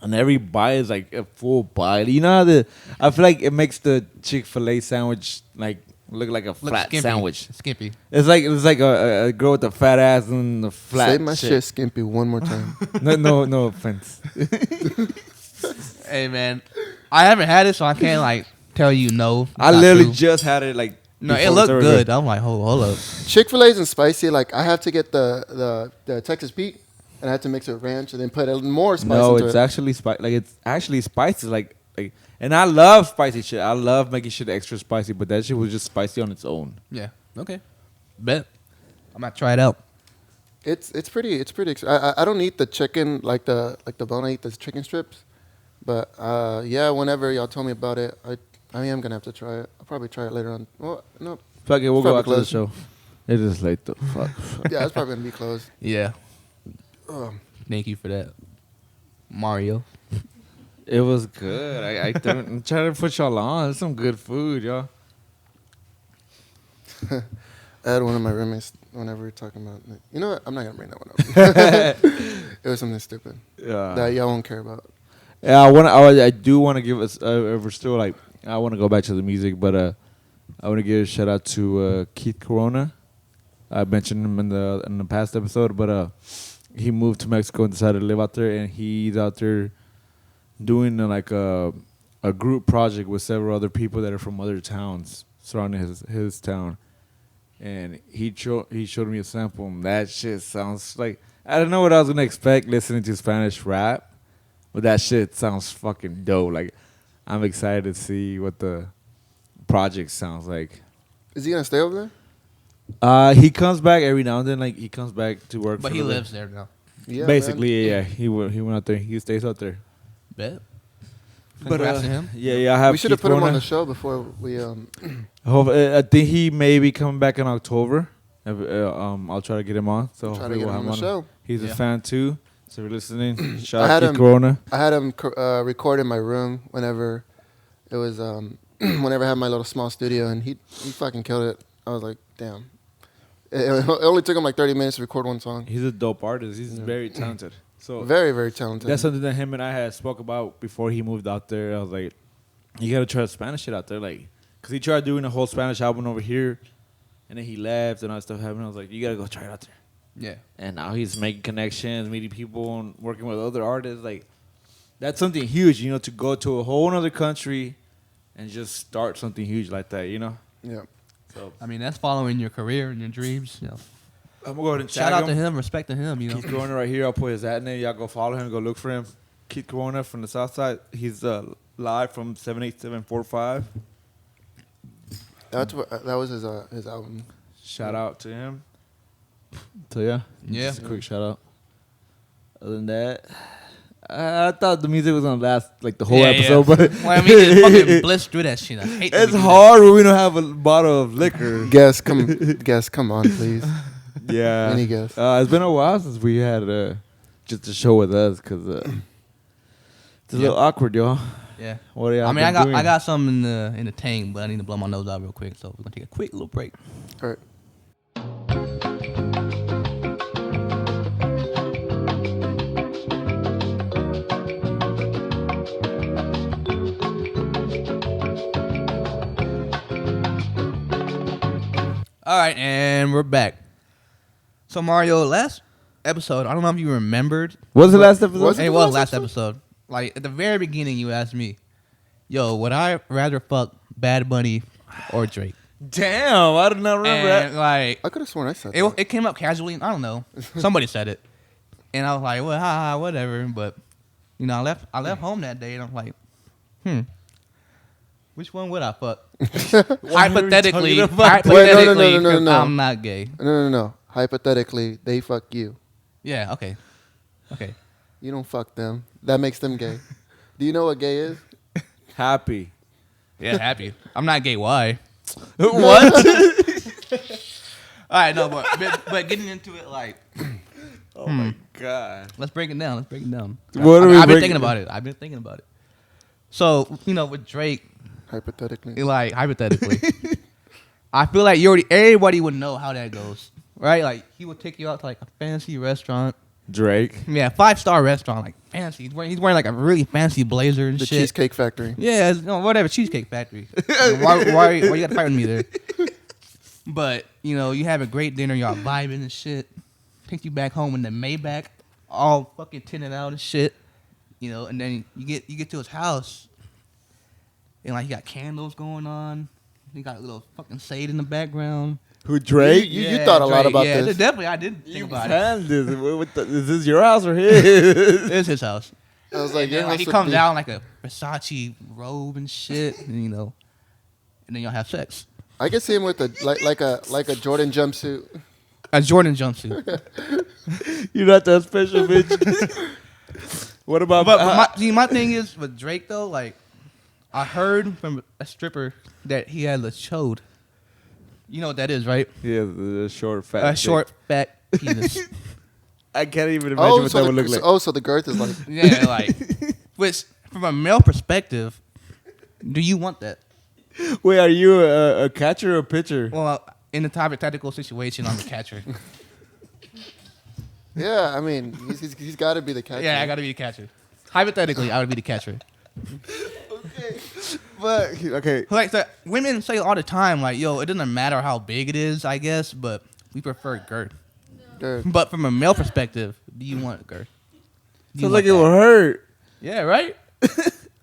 and every bite is like a full bite. You know how I feel like it makes the Chick-fil-A sandwich like look like a flat skimpy. sandwich. Skimpy. It's like a girl with a fat ass and the flat. Say my shit, Skimpy, one more time. No offense. Hey, man, I haven't had it, so I can't like tell you no. I not literally to. just had it like. No, it before looked service. good. I'm like, hold up. Chick-fil-A's and spicy. Like I have to get the Texas Pete, and I have to mix it with ranch, and then put more spice No, into it's it. actually spicy. Like it's actually spicy. Like, and I love spicy shit. I love making shit extra spicy, but that shit was just spicy on its own. Yeah. Okay. Bet. I'm gonna try it out. It's pretty. I don't eat the chicken like the bone. I eat the chicken strips. But yeah, whenever y'all told me about it, I am gonna have to try it. I'll probably try it later on. Well, no. Fuck it, we'll go Probably after the closed. show. It is late though. Fuck. Yeah, it's probably gonna be closed. Yeah. Um, Thank you for that, Mario. It was good. I'm trying to put y'all on. It's some good food, y'all. I had one of my roommates whenever we were talking about. You know what? I'm not gonna bring that one up. It was something stupid that y'all won't care about. Yeah, I do want to give us. We're still like. I want to go back to the music, but I want to give a shout out to Keith Corona. I mentioned him in the past episode, but he moved to Mexico and decided to live out there, and he's out there doing like a group project with several other people that are from other towns surrounding his town. And he showed me a sample, and that shit sounds like, I don't know what I was gonna expect listening to Spanish rap, but that shit sounds fucking dope. Like, I'm excited to see what the project sounds like. Is he gonna stay over there? He comes back every now and then. Like, he comes back to work. But for he the day. lives there now. Yeah, Basically, man. yeah. He went out there. He stays out there. Bet. But Congrats to him. yeah, I have. We should have Keith put him on Corona. the show before we. I think he may be coming back in October. I'll try to get him on. So Try to hopefully get we'll him have on the show. He's Yeah. a fan too. So if you're listening, I shout had out Keith him- Corona. I had him record in my room whenever it was whenever I had my little small studio, and he fucking killed it. I was like, damn. It only took him like 30 minutes to record one song. He's a dope artist. He's very talented. So Very, very talented. that's something that him and I had spoke about before he moved out there. I was like, you gotta try the Spanish shit out there, like, cause he tried doing a whole Spanish album over here, and then he left and all that stuff happened. I was like, you gotta go try it out there. Yeah. And now he's making connections, meeting people, and working with other artists. Like, that's something huge, you know, to go to a whole other country and just start something huge like that, you know. Yeah. So I mean, that's following your career and your dreams. You know. I'm gonna go ahead and Shout tag out to him, respect to him. You know. Keith Corona right here. I'll put his ad name. Y'all go follow him. Go look for him. Keith Corona from the South Side. He's live from 78745. That was his album. Shout out to him. So yeah, Yeah. just a quick shout out. Other than that, I thought the music was gonna last like the whole episode, but well, I mean, it's fucking bliss through that shit. I hate that it's we do hard when we don't have a bottle of liquor. Guess, come on, please. Yeah, Any guess? it's been a while since we had just a show with us because it's a little awkward, y'all. that. Yeah. What are y'all I mean, been doing? I got some in the tank, but I need to blow my nose out real quick. So we're gonna take a quick little break. All right. All right, and we're back. So Mario, last episode, I don't know if you remembered. What was the last episode? Was it? It was last episode. Like at the very beginning, you asked me, "Yo, would I rather fuck Bad Bunny or Drake?" Damn, I did not remember And that. like I could have sworn I said that. it came up casually. I don't know. Somebody said it, and I was like, "Well, haha, whatever." But you know, I left home that day, and I'm like, which one would I fuck? Hypothetically, talking about? Wait, no, 'cause no. I'm not gay. No. Hypothetically, they fuck you. Yeah. Okay. You don't fuck them. That makes them gay. Do you know what gay is? Happy. Yeah, happy. I'm not gay. Why? What? All right, no, but getting into it, like, Oh my god. let's break it down. What are we I've been breaking thinking about it. So, you know, with Drake, Hypothetically. like, hypothetically, I feel like everybody would know how that goes, right? Like, he would take you out to, like, a fancy restaurant. Drake. Yeah, 5-star restaurant, like, fancy. He's wearing like, a really fancy blazer and The shit. Cheesecake Factory. Yeah, whatever, Cheesecake Factory. why you gotta fight with me there? But, you know, you have a great dinner, y'all vibing and shit. Take you back home in the Maybach, all fucking tinted out and shit. You know, and then you get to his house, and like he got candles going on. He got a little fucking shade in the background. Who, Drake? You thought a lot about yeah, this. definitely, I did think about it. planned this. Is this your house or his? It's his house. I was like, And then, your like, he house would comes be- down like a Versace robe and shit, and, you know, and then y'all have sex. I could see him with like a Jordan jumpsuit. A Jordan jumpsuit. You're not that special, bitch. What about? But my thing is with Drake though, like I heard from a stripper that he had a chode. You know what that is, right? Yeah, the short fat. A dick. short fat penis. I can't even imagine what that would look like. So the girth is like. Yeah, like which from a male perspective, do you want that? Wait, are you a catcher or a pitcher? Well, in a hypothetical situation, I'm a catcher. Yeah, I mean, he's got to be the catcher. Yeah, I got to be the catcher. Hypothetically, I would be the catcher. But okay, Like so women say all the time, like, "Yo, it doesn't matter how big it is, I guess, but we prefer girth." Girth. But from a male perspective, do you want girth? Do you feels like it want will that? hurt. Yeah, right.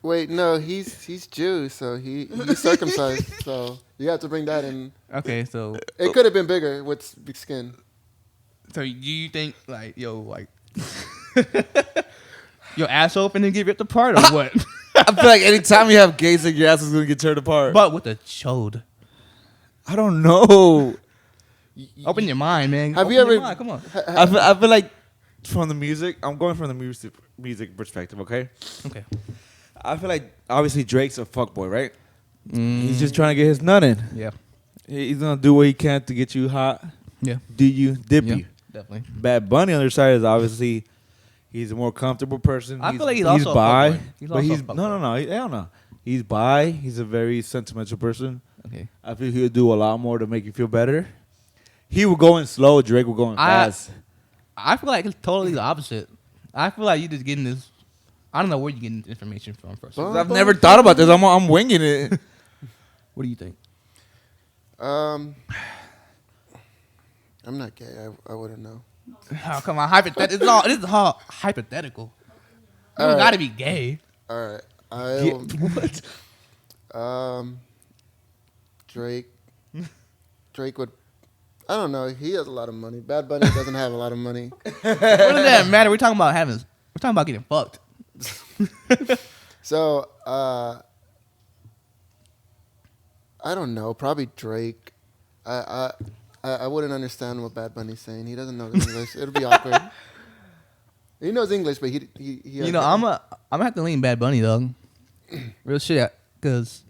Wait, no, he's Jew, so he's circumcised. So you have to bring that in. Okay, so It could have been bigger with big skin. do you think like your ass open and get ripped apart or what? I feel like anytime you have gay sex, your ass is gonna get torn apart. But with a chode, I don't know. open your mind, man. Have Open you your ever- mind. Come on. I feel like from the music, I'm going from the music perspective. Okay, Okay. I feel like obviously Drake's a fuckboy, right? He's just trying to get his nut in. Yeah. He's gonna do what he can to get you hot. Yeah. Do you dip Yeah. you? Definitely. Bad Bunny on the other side is obviously he's a more comfortable person. I feel like he's also a bi, fuckboy. He's but also a he's fuckboy. no. Hell no. He's bi. He's a very sentimental person. Okay. I feel he'll do a lot more to make you feel better. He will go in slow. Drake will go in fast. I feel like it's totally the opposite. I feel like you just getting this. I don't know where you're getting this information from. First, I've never thought about this. I'm winging it. what do you think? I'm not gay. I wouldn't know. Oh, come on, hypothetical. This is all hypothetical. You All right. gotta be gay. All right. What? Drake would. I don't know. He has a lot of money. Bad Bunny doesn't have a lot of money. What does that matter? We're talking about We're talking about getting fucked. So I don't know. Probably Drake. I wouldn't understand what Bad Bunny's saying. He doesn't know English. It'll be awkward. He knows English, but he You know, I'm gonna have to lean Bad Bunny though. Real shit, because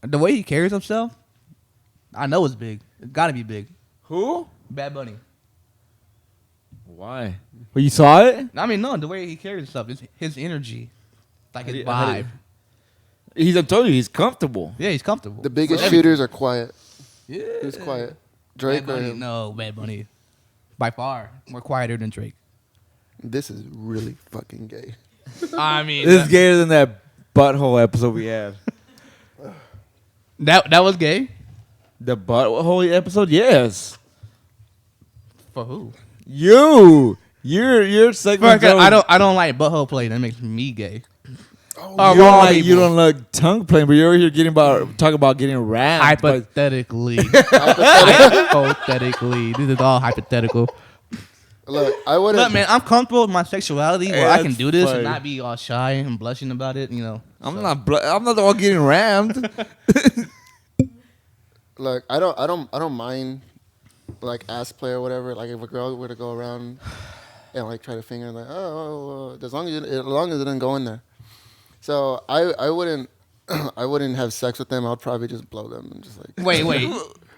the way he carries himself, I know it's big. It's gotta be big. Who? Bad Bunny. Why? Well, you saw it? I mean, no, the way he carries himself, his energy, like his How do vibe. you- I told you he's comfortable. Yeah, he's comfortable. The biggest Everything. shooters are quiet. Yeah. Who's quiet? Bad Drake or Bunny, him? no, Bad Bunny. By far, more quieter than Drake. This is really fucking gay. I mean, This is gayer than that butthole episode we had. that was gay. The butthole episode? Yes. For who? Your segment. I don't like butthole play. That makes me gay. Oh, you don't like tongue playing, but you're over here talking about getting rammed. Hypothetically. Hypothetically. This is all hypothetical. Look, I wouldn't. Look, man, I'm comfortable with my sexuality where I can That's do this funny. and not be all shy and blushing about it, you know. I'm not the one getting rammed. Look, I don't mind like ass play or whatever. Like if a girl were to go around and like try to finger, like as long as it didn't go in there. So I wouldn't I wouldn't have sex with them. I'd probably just blow them and just like. Wait.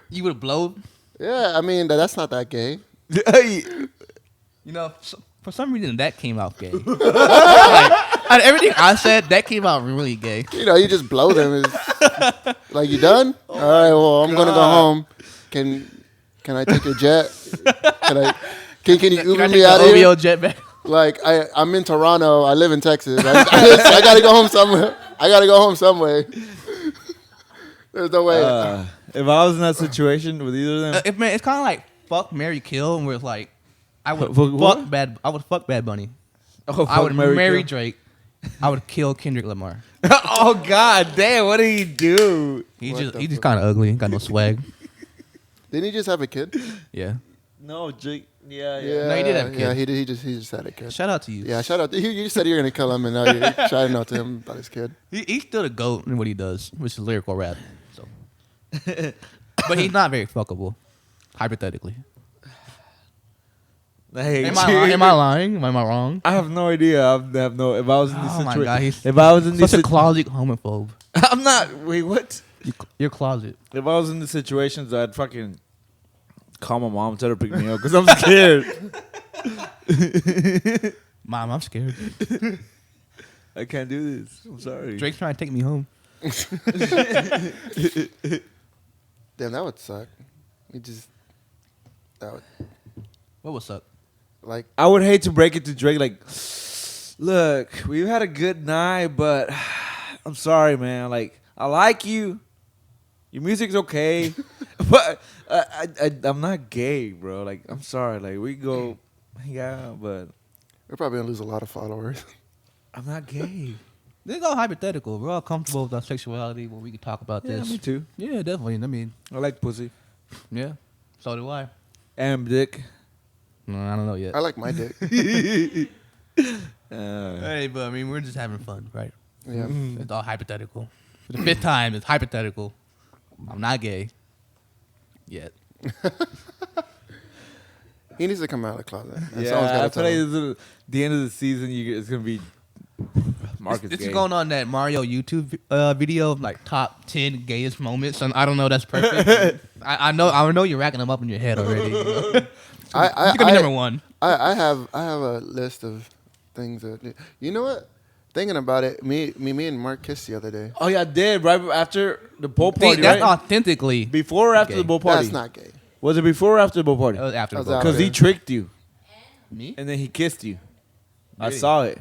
You would blow? Yeah, I mean that's not that gay. You know, for some reason that came out gay. Like, out of everything I said, that came out really gay. You know, you just blow them. It's, like you done? All right. Well, I'm gonna go home. Can I take your jet? Can you Uber me out of here? OVO jet back? Like I'm in Toronto. I live in Texas. I gotta go home somewhere. I gotta go home some way. There's no way. If I was in that situation with either of them, It's kind of like fuck, marry, kill, and where it's like I would What? fuck Bad Bunny. oh, I would marry kill. Drake. I would kill Kendrick Lamar. Oh god damn! What did he do? He's What just the he's just fuck? kind of ugly. Got no swag. Didn't he just have a kid? Yeah. No, Jake. Yeah. No, he did have a kid. Yeah, he did. He just had a kid. Shout out to you. Yeah, shout out. You said you're gonna kill him, and now you're shouting out to him about his kid. He's still the GOAT in what he does, which is lyrical rap. So, but he's not very fuckable, hypothetically. I hate Am I you. lying? Am I lying? Am I wrong? I have no idea. I have no. If I was in this Oh my God, situation, he's if I was in this, Such a closet homophobe. I'm not. Wait, what? Your closet. If I was in the situations, I'd fucking call my mom, tell her to pick me up because I'm scared. Mom, I'm scared. I can't do this. I'm sorry. Drake's trying to take me home. Damn, that would suck. We just that would What was up? like I would hate to break it to Drake. Like, look, we've had a good night, but I'm sorry, man. Like, I like you. Your music's okay, but I'm not gay, bro. Like, I'm sorry. Like, we go, yeah, but we're probably gonna lose a lot of followers. I'm not gay. This is all hypothetical. We're all comfortable with our sexuality when we can talk about Yeah, this. me too. Yeah, definitely. I mean, I like pussy yeah. So do I. and dick. No, I don't know yet. I like my dick. Hey, but I mean, we're just having fun, right? Yeah. It's all hypothetical. For the fifth time, it's hypothetical. I'm not gay. Yet. He needs to come out of the closet. And someone's Yeah, gotta I tell feel like him. this is the end of the season. It's gonna be Marcus. This gay. is going on that Mario YouTube video of like top 10 gayest moments, and I don't know. That's perfect. I know you're racking them up in your head already. You know? It's gonna be number one. I have a list of things that you know what. Thinking about it, me and Mark kissed the other day. Oh yeah, I did right after the bowl See, party. that's Right? authentically. Before or after gay. the bowl party? That's not gay. Was it before or after the bowl party? That was after I the was book. out Because he there. tricked you, Me? and then he kissed you. I Really? saw it.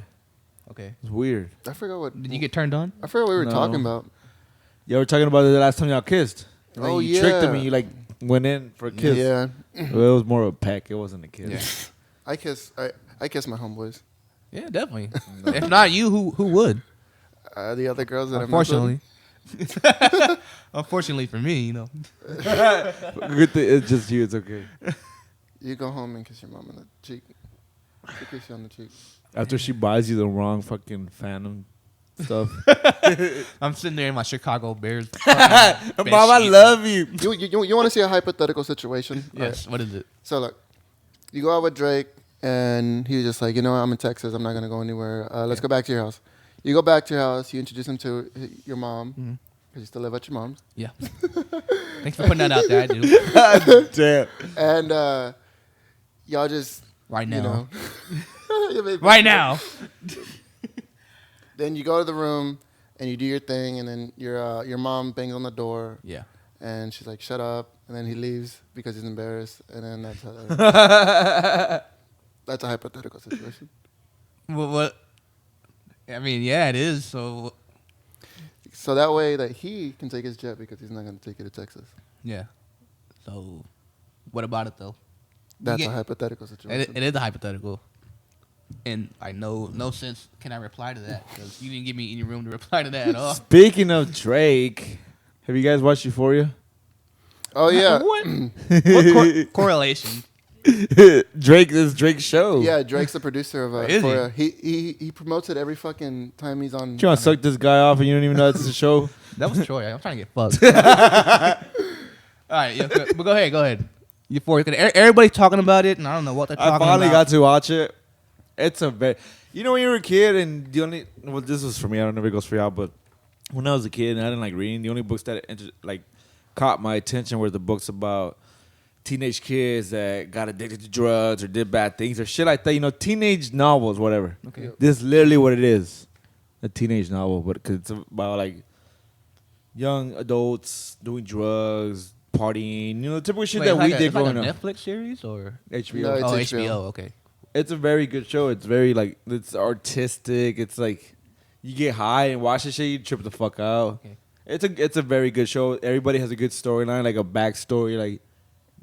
Okay. It's weird. I forgot what. Did you get turned on? I forgot what we were No. talking about. Y'all were talking about it the last time y'all kissed. And then Oh, you tricked him yeah. and you like went in for a kiss. Yeah. Well, it was more of a peck. It wasn't a kiss. I kiss my homeboys. Yeah, definitely. If not you, who would? The other girls that Unfortunately. Unfortunately for me, you know. Good thing it's just you. It's okay. you go home and kiss your mom on the cheek. She kiss you on the cheek. After she buys you the wrong fucking Phantom stuff. I'm sitting there in my Chicago Bears. Mom, I love you. You want to see a hypothetical situation? Yes. What is it? So look, you go out with Drake, and he's just like, I'm in Texas. I'm not gonna go anywhere. Let's go back to your house. You go back to your house. You introduce him to your mom, because you still live at your mom's. Yeah. Thanks for putting that out there. I do. Damn. And y'all just Right you now. know. Right now. Then you go to the room and you do your thing, and then your mom bangs on the door, Yeah. and she's like, "Shut up," and then he leaves because he's embarrassed, and then that's a hypothetical situation. What? I mean, yeah, it is. So, So that way that he can take his jet because he's not going to take you to Texas. yeah. So, what about it though? That's You a get- hypothetical situation. It is a hypothetical. And I know no sense can I reply to that because you didn't give me any room to reply to that at all. Speaking of Drake, have you guys watched Euphoria? Oh yeah, What correlation? Drake, this Drake's show. yeah. Drake's the producer of Is he? Euphoria. He promotes it every fucking time he's on. You want to suck this guy off and you don't even know it's a show? That was Troy. I'm trying to get fucked. All right, yeah, but go ahead. Euphoria. Everybody's talking about it, and I don't know what they're I talking finally about. got to watch it. It's a very, when you were a kid and this was for me. I don't know if it goes for y'all, but when I was a kid and I didn't like reading, the only books that caught my attention were the books about teenage kids that got addicted to drugs or did bad things or shit like that. Teenage novels, whatever. Okay. This is literally what it is, a teenage novel, but cause it's about like young adults doing drugs, partying, the typical shit Wait, that we it's did growing like a up. Netflix series or HBO. No, it's HBO. HBO. Okay. It's a very good show. It's very it's artistic. It's like you get high and watch the shit, you trip the fuck out. Okay. It's a very good show. Everybody has a good storyline, like a backstory. Like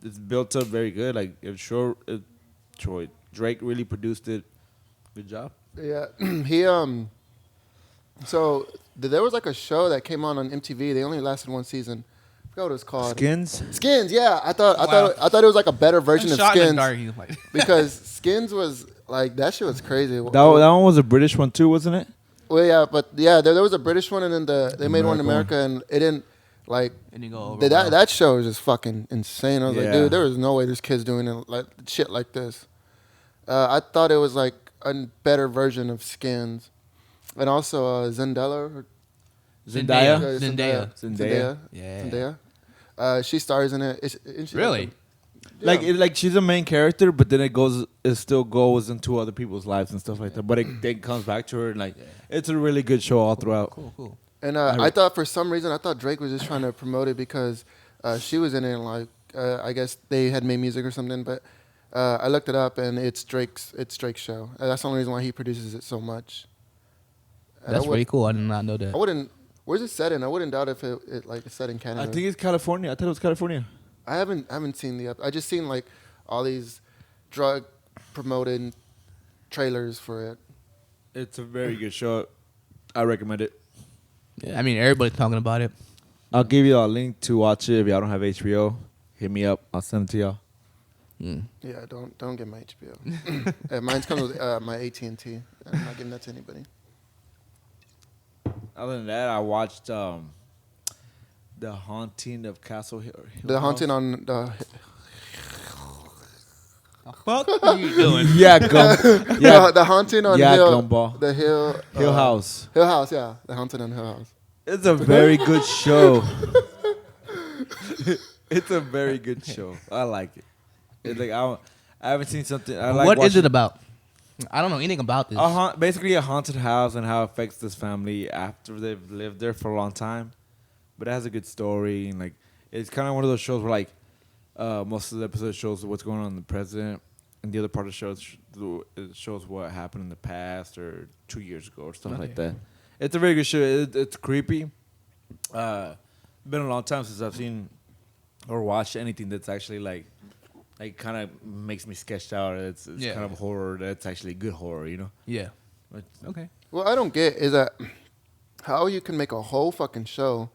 it's built up very good. Like Troy Drake really produced it. Good job. Yeah, he So there was like a show that came on MTV. They only lasted one season. I forgot what it was called. Skins. Skins. Yeah, I thought Wow. it was like a better version of Shot in the Skins dark, he was like- because Skins was like that shit was crazy. That one was a British one too, wasn't it? Well, yeah, but yeah, there was a British one, and then they made one in America America, and it didn't like And you go over. that show was just fucking insane. I was like, Yeah. dude, there was no way there's kids doing it like shit like this. I thought it was like a better version of Skins, and also Zendaya. Zendaya. Zendaya. Yeah. Zendaya. She stars in it. Isn't she Really? Like she's a main character, but then it still goes into other people's lives and stuff like that. But it then comes back to her, and like it's a really good show all throughout. Cool. And I thought for some reason Drake was just trying to promote it because she was in it. And like I guess they had made music or something. But I looked it up and it's Drake's show. That's the only reason why he produces it so much. And That's pretty cool. I did not know that. I wouldn't. Where's it set in? I wouldn't doubt if it like it's set in Canada. I think it's California. I thought it was California. I haven't seen I just seen like all these drug promoted trailers for it. It's a very good show. I recommend it. Yeah, I mean, everybody's talking about it. I'll give you a link to watch it if y'all don't have HBO. Hit me up. I'll send it to y'all. Yeah, don't get my HBO. Mine comes with my AT&T. I'm not giving that to anybody. Other than that, I watched The Haunting of Castle Hill. The Haunting on the Fuck are you doing? Yeah, the Haunting on Hill. Gumball. The Hill House. Hill House, yeah. The Haunting on Hill House. It's a very good show. It's a very good show. I like it. It's like I haven't seen something. What is it about? I don't know anything about this. Basically, a haunted house and how it affects this family after they've lived there for a long time. But it has a good story and like it's kind of one of those shows where like most of the episode shows what's going on in the present, and the other part of the show it shows what happened in the past or 2 years ago or stuff like that. It's a very good show. It's creepy. Been a long time since I've seen or watched anything that's actually like kind of makes me sketched out. It's kind of horror that's actually good horror, you know? Yeah. But, Okay. What I don't get is that how you can make a whole fucking show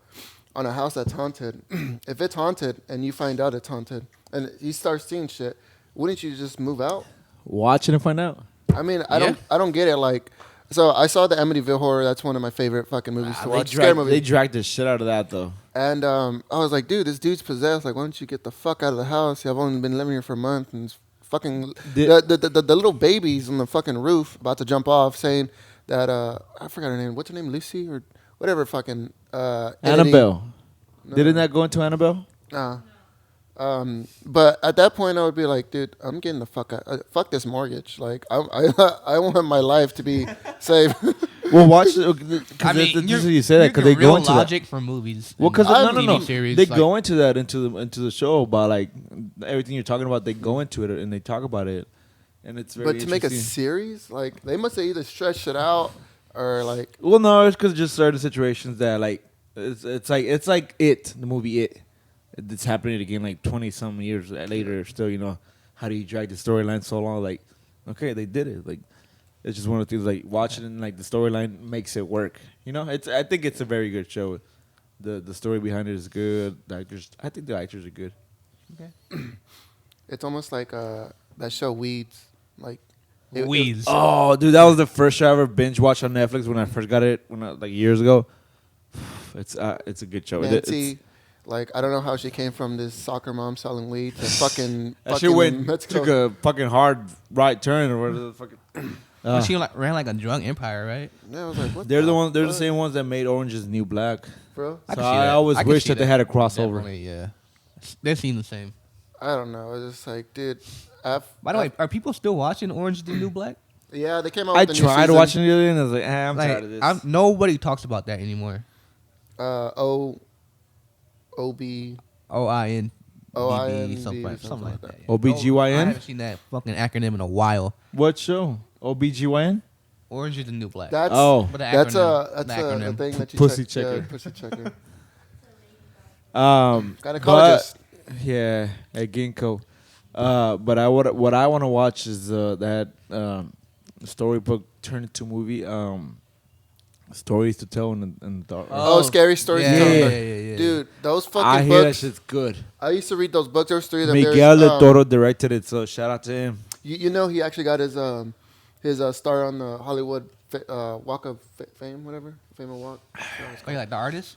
on a house that's haunted. If it's haunted and you find out it's haunted and you start seeing shit, wouldn't you just move out? watch it and find out. I mean, I don't get it. Like, so I saw the Amityville Horror. That's one of my favorite fucking movies to watch. Scary movie. They dragged the shit out of that though. And I was like, dude, this dude's possessed. Like, why don't you get the fuck out of the house? I've only been living here for a month, and it's fucking the little babies on the fucking roof about to jump off, saying that I forgot her name. What's her name? Lucy or whatever. Fucking Annabelle. No. Didn't that go into Annabelle? Nah. But at that point, I would be like, dude, I'm getting the fuck out. Fuck this mortgage. Like, I want my life to be safe. Well, watch it. I mean, you say that because they go into logic that. for movies. Well, because no. Series, They like, go into that into the show about like everything you're talking about. They go into it and they talk about it, and it's very. But to make a series, like, they must have either stretched it out or like. Well, no, it's because just certain situations that like it's like the movie It. It's happening again like 20-some years later. Still, you know, how do you drag the storyline so long? Like, okay, they did it. Like, it's just one of the things. Like watching it and like the storyline makes it work. You know, I think it's a very good show. The story behind it is good. The actors, I think the actors are good. Okay. It's almost like that show Weeds. Like Weeds. Oh, dude, that was the first show I ever binge watched on Netflix when I first got it like years ago. It's a good show. Nancy, like, I don't know how she came from this soccer mom selling weed to fucking. That shit took a fucking hard right turn or whatever the fucking. She ran like a drug empire, right? Yeah, I was like, what? They're the same ones that made Orange is the New Black. Bro, So I always wish that they had a crossover. Definitely, yeah. They seem the same. I don't know. It's just like, dude. By the way, are people still watching Orange is the New Black? Yeah, they came out. I with the new tried season. watching it the other day and I was like, I'm tired of this. Nobody talks about that anymore. OB. OIN. OINB, something like that. Yeah. OBGYN? I haven't seen that fucking acronym in a while. What show? OBGYN? Orange is the New Black. That's Oh. But the that's acronym- a the acronym. thing that you Pussy check. checker. Yeah, pussy checker. Gynecologist. Yeah, at Ginkgo. But what I want to watch is that storybook turned into movie. Stories to tell in the dark. Oh, scary stories. Yeah, to tell. yeah. Dude, those fucking I books. hear that shit's good. I used to read those books. There was three of them. Miguel del Toro directed it, so shout out to him. You know, he actually got his star on the Hollywood Walk of Fame, whatever, Fame of Walk. Oh, you like the artist?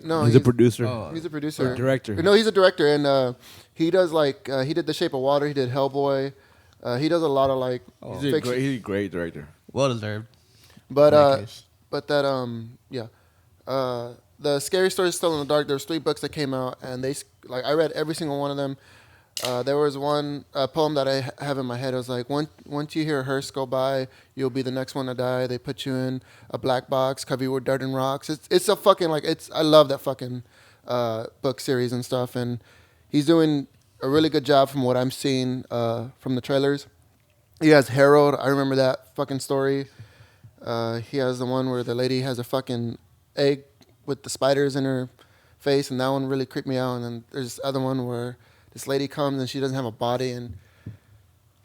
No, He's a producer. Oh. He's a producer, Or director. No, he's a director, and he does like he did The Shape of Water. He did Hellboy. He does a lot of like He's fiction. he's a great director. Well deserved. But in that case. but that yeah, the Scary Stories Still in the Dark. There's 3 books that came out, and like I read every single one of them. There was one poem that I have in my head. It was like, once you hear a hearse go by, you'll be the next one to die. They put you in a black box, cover you with dirt and rocks. It's a fucking like I love that fucking book series and stuff. And he's doing a really good job from what I'm seeing from the trailers. He has Harold. I remember that fucking story. He has the one where the lady has a fucking egg with the spiders in her face, and that one really creeped me out. And then there's this other one where this lady comes and she doesn't have a body, and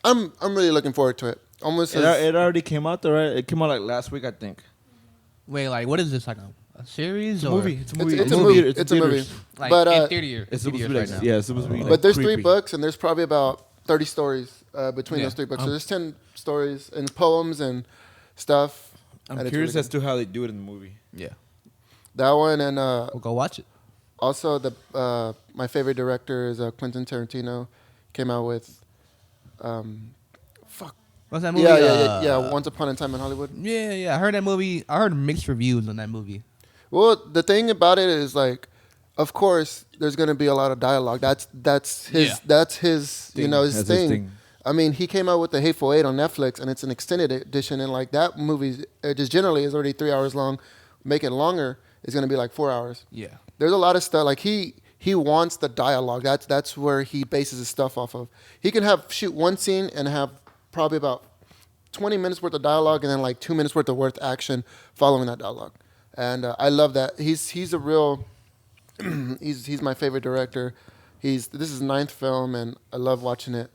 I'm really looking forward to it. Almost It already came out though, right? It came out like last week, I think. Wait, like what is this like a series? It's a or? movie. It's a movie. It's a movie. It's It's a movie. Like But, in theater. It's supposed to be right like, now. yeah, it's supposed to be like but there's 3 creepy. books, and there's probably about 30 stories between Yeah. those 3 books. So there's 10 stories and poems and stuff. I'm and it's curious really as to how they do it in the movie. Yeah. that one, and We'll go watch it. also the my favorite director is Quentin Tarantino. Came out with fuck. What's that movie? Yeah. Once Upon a Time in Hollywood. Yeah. I heard that movie. I heard mixed reviews on that movie. Well, the thing about it is like, of course, there's gonna be a lot of dialogue. That's his Yeah. that's his Thing. you know his That's thing. his thing. I mean, he came out with the Hateful Eight on Netflix, and it's an extended edition, and like that movie just generally is already 3 hours long. Make it longer is gonna be like 4 hours. Yeah. There's a lot of stuff like he wants the dialogue. That's where he bases his stuff off of. He can shoot one scene and have probably about 20 minutes worth of dialogue, and then like 2 minutes worth of action following that dialogue. And I love that. He's a real. he's my favorite director. This is his 9th film, and I love watching it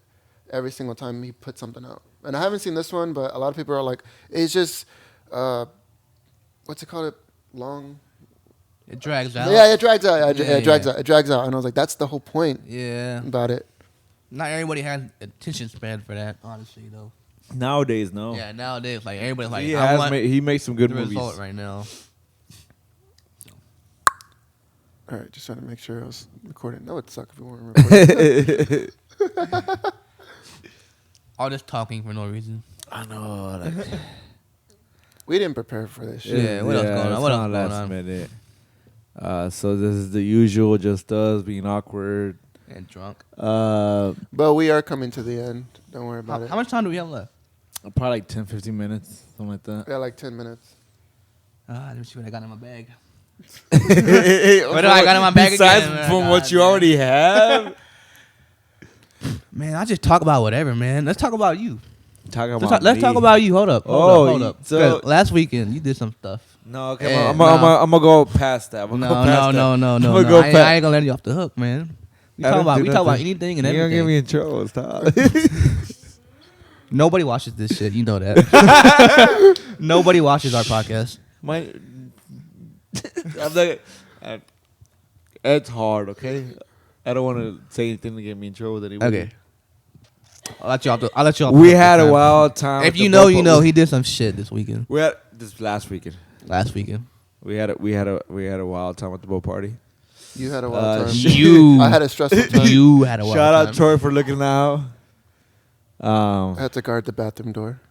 every single time he puts something out. And I haven't seen this one, but a lot of people are like, it's just, what's it called? Long. It drags out. Yeah, it drags out. Yeah, It drags out. It drags out. And I was like, that's the whole point Yeah. about it. Not everybody has attention span for that, honestly, though. Nowadays, no. Yeah, nowadays, like everybody's like, he I want he makes some good the movies. result right now. All right, just trying to make sure I was recording. That would suck if we weren't recording. All this talking for no reason. I know. Like, We didn't prepare for this shit. Yeah, what else going on? it's What else kinda going last on? minute. So this is the usual, just us being awkward. And drunk. But we are coming to the end. Don't worry about it. How much time do we have left? Probably like 10, 15 minutes, something like that. Yeah, like 10 minutes. Let me see what I got in my bag. What do I got in my bag Besides again, man? from what you God, man. already have. Man, I just talk about whatever, man. Let's talk about you. Let's Talk about you. Hold up. Hold up. so- 'Cause last weekend you did some stuff. No, okay, Yeah, I'm gonna go past that. No. I'm gonna go I past. ain't gonna let you off the hook, man. We I talk don't about do we talk about nothing. anything and You're gonna get everything. me in trouble. Stop. Nobody watches this shit. You know that. Nobody watches our podcast. My, I'm like, it's hard. Okay, I don't want to say anything to get me in trouble with anybody. Okay. I'll let you off. I'll let you off. the We hook had this a time. wild time. If with you the know, you Bopo. know. He did some shit this weekend. We had this last weekend. Last weekend. We had a wild time at the boat party. You had a wild time. You. I had a stressful time. You had a wild Shout out time. Troy for looking out. I had to guard the bathroom door.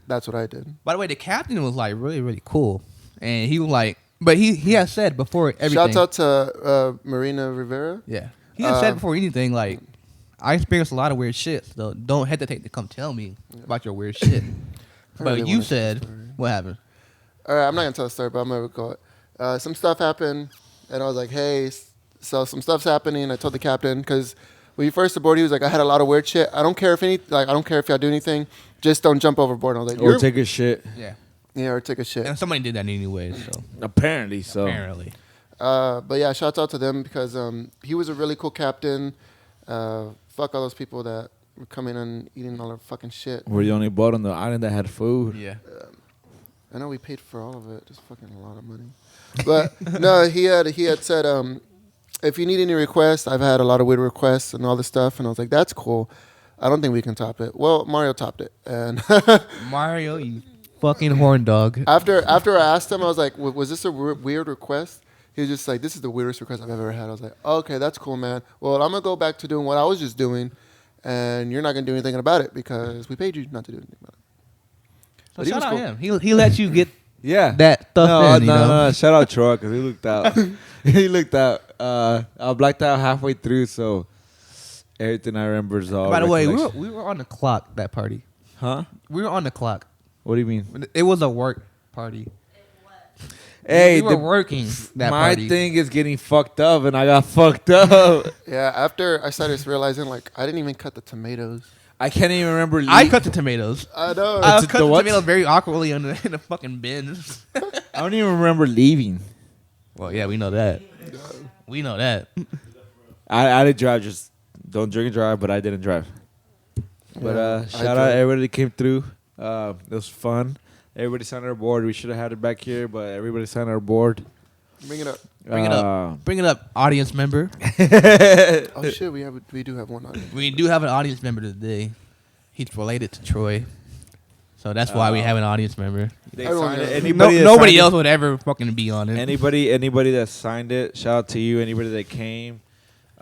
That's what I did. By the way, the captain was like really, really cool, and he was like, but he had said before everything. Shouts out to Marina Rivera. Yeah, he had said before anything like, I experienced a lot of weird shit, so don't hesitate to come tell me about your weird shit. I But really you wanna tell the said story. what happened? All right, I'm not gonna tell the story, but I'm gonna recall it. Some stuff happened, and I was like, "Hey, so some stuff's happening." I told the captain because when he first aboard, he was like, "I had a lot of weird shit. I don't care if I don't care if y'all do anything. Just don't jump overboard." And I was like, Or take a shit. Yeah, or take a shit." and somebody did that anyway. So Apparently so. apparently, But yeah, shouts out to them because he was a really cool captain. Fuck all those people that were coming and eating all our fucking shit. We're the only boat on the island that had food. yeah. I know we paid for all of it, just fucking a lot of money. But no, he had said, if you need any requests, I've had a lot of weird requests and all this stuff, and I was like, that's cool. I don't think we can top it. Well, Mario topped it, and Mario, you fucking horn dog. after I asked him, I was like, was this a weird request? He was just like, this is the weirdest request I've ever had. I was like, okay, that's cool, man. Well, I'm gonna go back to doing what I was just doing, and you're not gonna do anything about it because we paid you not to do anything about it. So But he shout was out cool. him. He let you get Yeah. that stuff No, in, you know? no. Shout out Troy because he looked out. He looked out. I blacked out halfway through, so everything I remember is all. By the way, recollection. we were on the clock that party. Huh? We were on the clock. What do you mean? It was a work party. Hey, we were working that my party. thing is getting fucked up, and I got fucked up. Yeah, after I started realizing like I didn't even cut the tomatoes. I can't even remember. I cut the tomatoes. I know. I the cut the what? tomatoes very awkwardly in the fucking bins. I don't even remember leaving. Well, yeah, we know that. We know that. I didn't drive. Just don't drink and drive. But I didn't drive. But Yeah, I shout out drove. everybody that came through. It was fun. Everybody signed our board. We should have had it back here, but everybody signed our board. Bring it up. Bring it up. Bring it up, audience member. Oh shit, we do have one on it. We do have an audience member today. He's related to Troy. So that's why we have an audience member. They Everyone signed it. knows. Anybody that Nobody signed else would ever fucking be on it. Anybody that signed it, shout out to you. Anybody that came,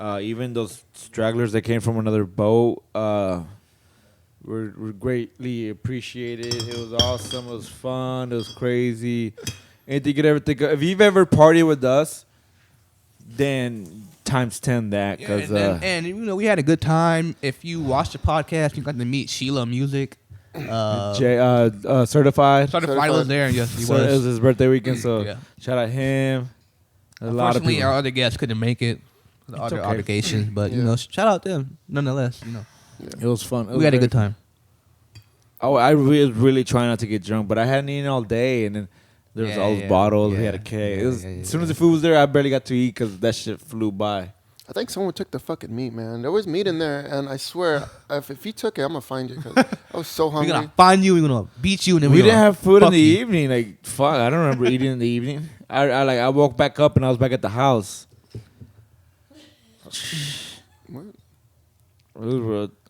even those stragglers that came from another boat, were greatly appreciated. It was awesome. It was fun. It was crazy. Anything you could ever think of. If you've ever partied with us, then times 10 that. Yeah, Cause, and you know, we had a good time. If you watched the podcast, you got to meet Sheila Music. Certified. Certified was there, and yes, he So it was was. his birthday weekend, so Yeah. shout out him. A lot of Unfortunately, people. our other guests couldn't make it. For the It's other okay. obligations, but you Yeah. know, shout out them nonetheless. You know, It was fun. It we was had a great. good time. Oh, I was really trying not to get drunk, but I hadn't eaten all day, and then there was Yeah, all those yeah, bottles. We yeah, had a keg. yeah, It was, yeah, as soon as the food was there, I barely got to eat because that shit flew by. I think someone took the fucking meat, man. There was meat in there, and I swear, if he took it, I'm gonna find it. Cause I was so We're hungry. gonna find you. We're gonna beat you, and then We we're didn't gonna have food in fuck the you. evening. Like fuck, I don't remember eating in the evening. I woke back up and I was back at the house. What?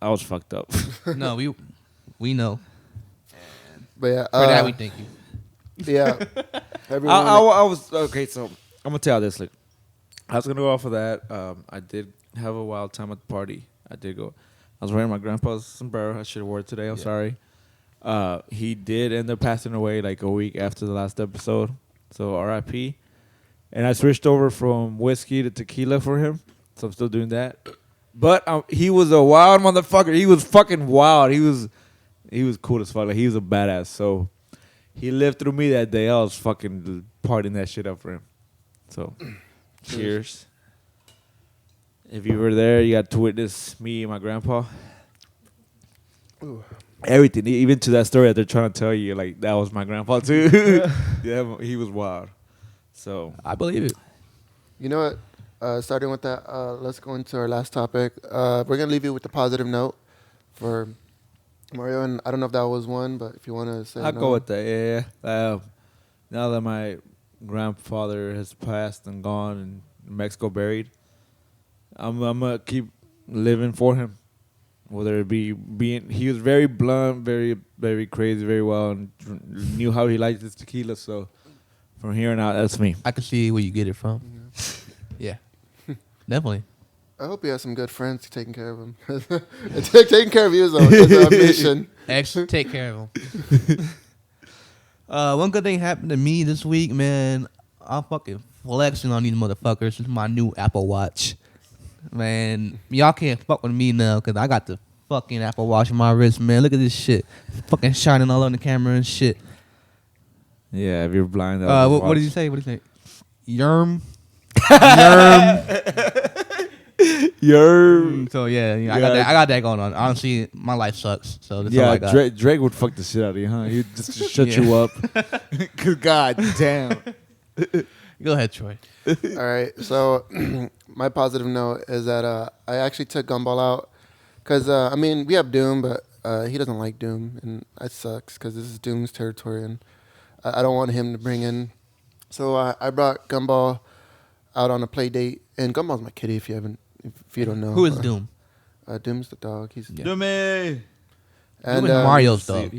I was fucked up. No, we know. But yeah, For that, we thank you. yeah. Everyone, I was okay. So I'm gonna tell you this. Like, I was gonna go off of that. I did have a wild time at the party. I did go. I was wearing my grandpa's sombrero. I should have wore it today. I'm sorry. He did end up passing away like a week after the last episode. So R.I.P. And I switched over from whiskey to tequila for him. So I'm still doing that. But he was a wild motherfucker. He was fucking wild. He was cool as fuck. Like, he was a badass. So he lived through me that day. I was fucking partying that shit up for him. So cheers. If you were there, you got to witness me and my grandpa. Ooh. Everything, even to that story that they're trying to tell you, like that was my grandpa too. Yeah, he was wild. So I believe it. You know what? Starting with that, let's go into our last topic. We're gonna leave you with the positive note for Mario, and I don't know if that was one, but if you want to say, I'll go with that. Yeah. Now that my grandfather has passed and gone in Mexico, buried, I'm gonna keep living for him. Whether it be he was very blunt, very very crazy, very well, and knew how he liked his tequila. So from here on out, that's me. I can see where you get it from. Yeah, definitely. I hope you have some good friends taking care of him. Taking care of you is a mission. X, take care of him. One good thing happened to me this week, man. I'm fucking flexing on these motherfuckers. It's my new Apple Watch. Man, y'all can't fuck with me now because I got the fucking Apple Watch on my wrist, man. Look at this shit. Fucking shining all on the camera and shit. Yeah, if you're blind, What did you say? What did you say? Yerm. Yerm. So yeah, I got that going on. Honestly, my life sucks. So that's all I got. Drake would fuck the shit out of you, huh? He'd just shut you up. Cause god damn. Go ahead, Troy. All right. So my positive note is that I actually took Gumball out because I mean we have Doom, but he doesn't like Doom, and that sucks because this is Doom's territory, and I don't want him to bring in. So I brought Gumball out on a play date, and Gumball's my kitty. If you don't know, Who is Doom? Doom's the dog. He's Yeah. Dummy. and Doom is Mario's dog.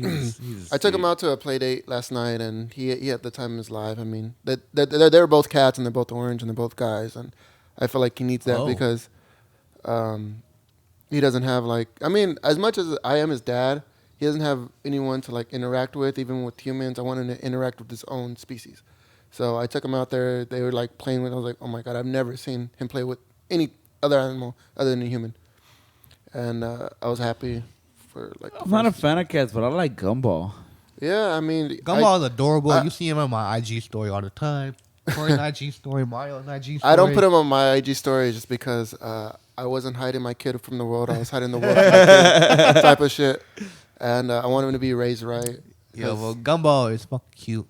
I took him out to a play date last night, and he had the time of his life. I mean, they're both cats, and they're both orange, and they're both guys, and I feel like he needs that Oh. because, he doesn't have like, I mean, as much as I am his dad, he doesn't have anyone to like interact with. Even with humans, I want him to interact with his own species. So I took him out there. They were like playing with. I was like, oh my god, I've never seen him play with any other animal other than a human. And I was happy for like. I'm not a fan of cats, but I like Gumball. Yeah, I mean, Gumball is adorable. You see him on my IG story all the time. Corey's IG story, Mario's IG story. I don't put him on my IG story just because I wasn't hiding my kid from the world. I was hiding the world from my kid type of shit. And I want him to be raised right. Yeah, well, Gumball is fucking cute,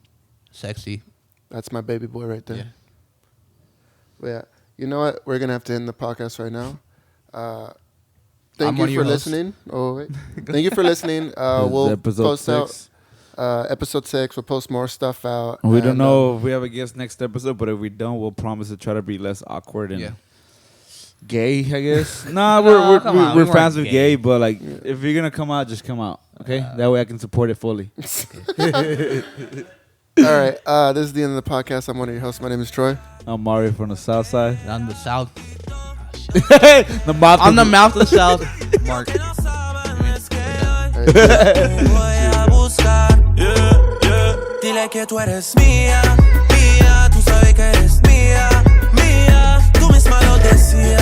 sexy. That's my baby boy right there. Yeah. But yeah, you know what? We're gonna have to end the podcast right now. I'm Thank one of you your for hosts. listening. Oh wait, thank you for listening. We'll episode post 6. out episode 6. We'll post more stuff out. We don't And, know if we have a guest next episode, but if we don't, we'll promise to try to be less awkward and Yeah. gay, I guess. Nah, No, come on, we're we fans weren't of gay, gay. but like, if you're gonna come out, just come out, okay? That way I can support it fully. All right, this is the end of the podcast. I'm one of your hosts. My name is Troy. I'm Mario from the South Side. On the south. The mouth On the of- mouth of the south. Mark. Voy a buscar. Dile que tú eres mía, mía. Tú sabes que eres mía, mía. Tú misma lo decías.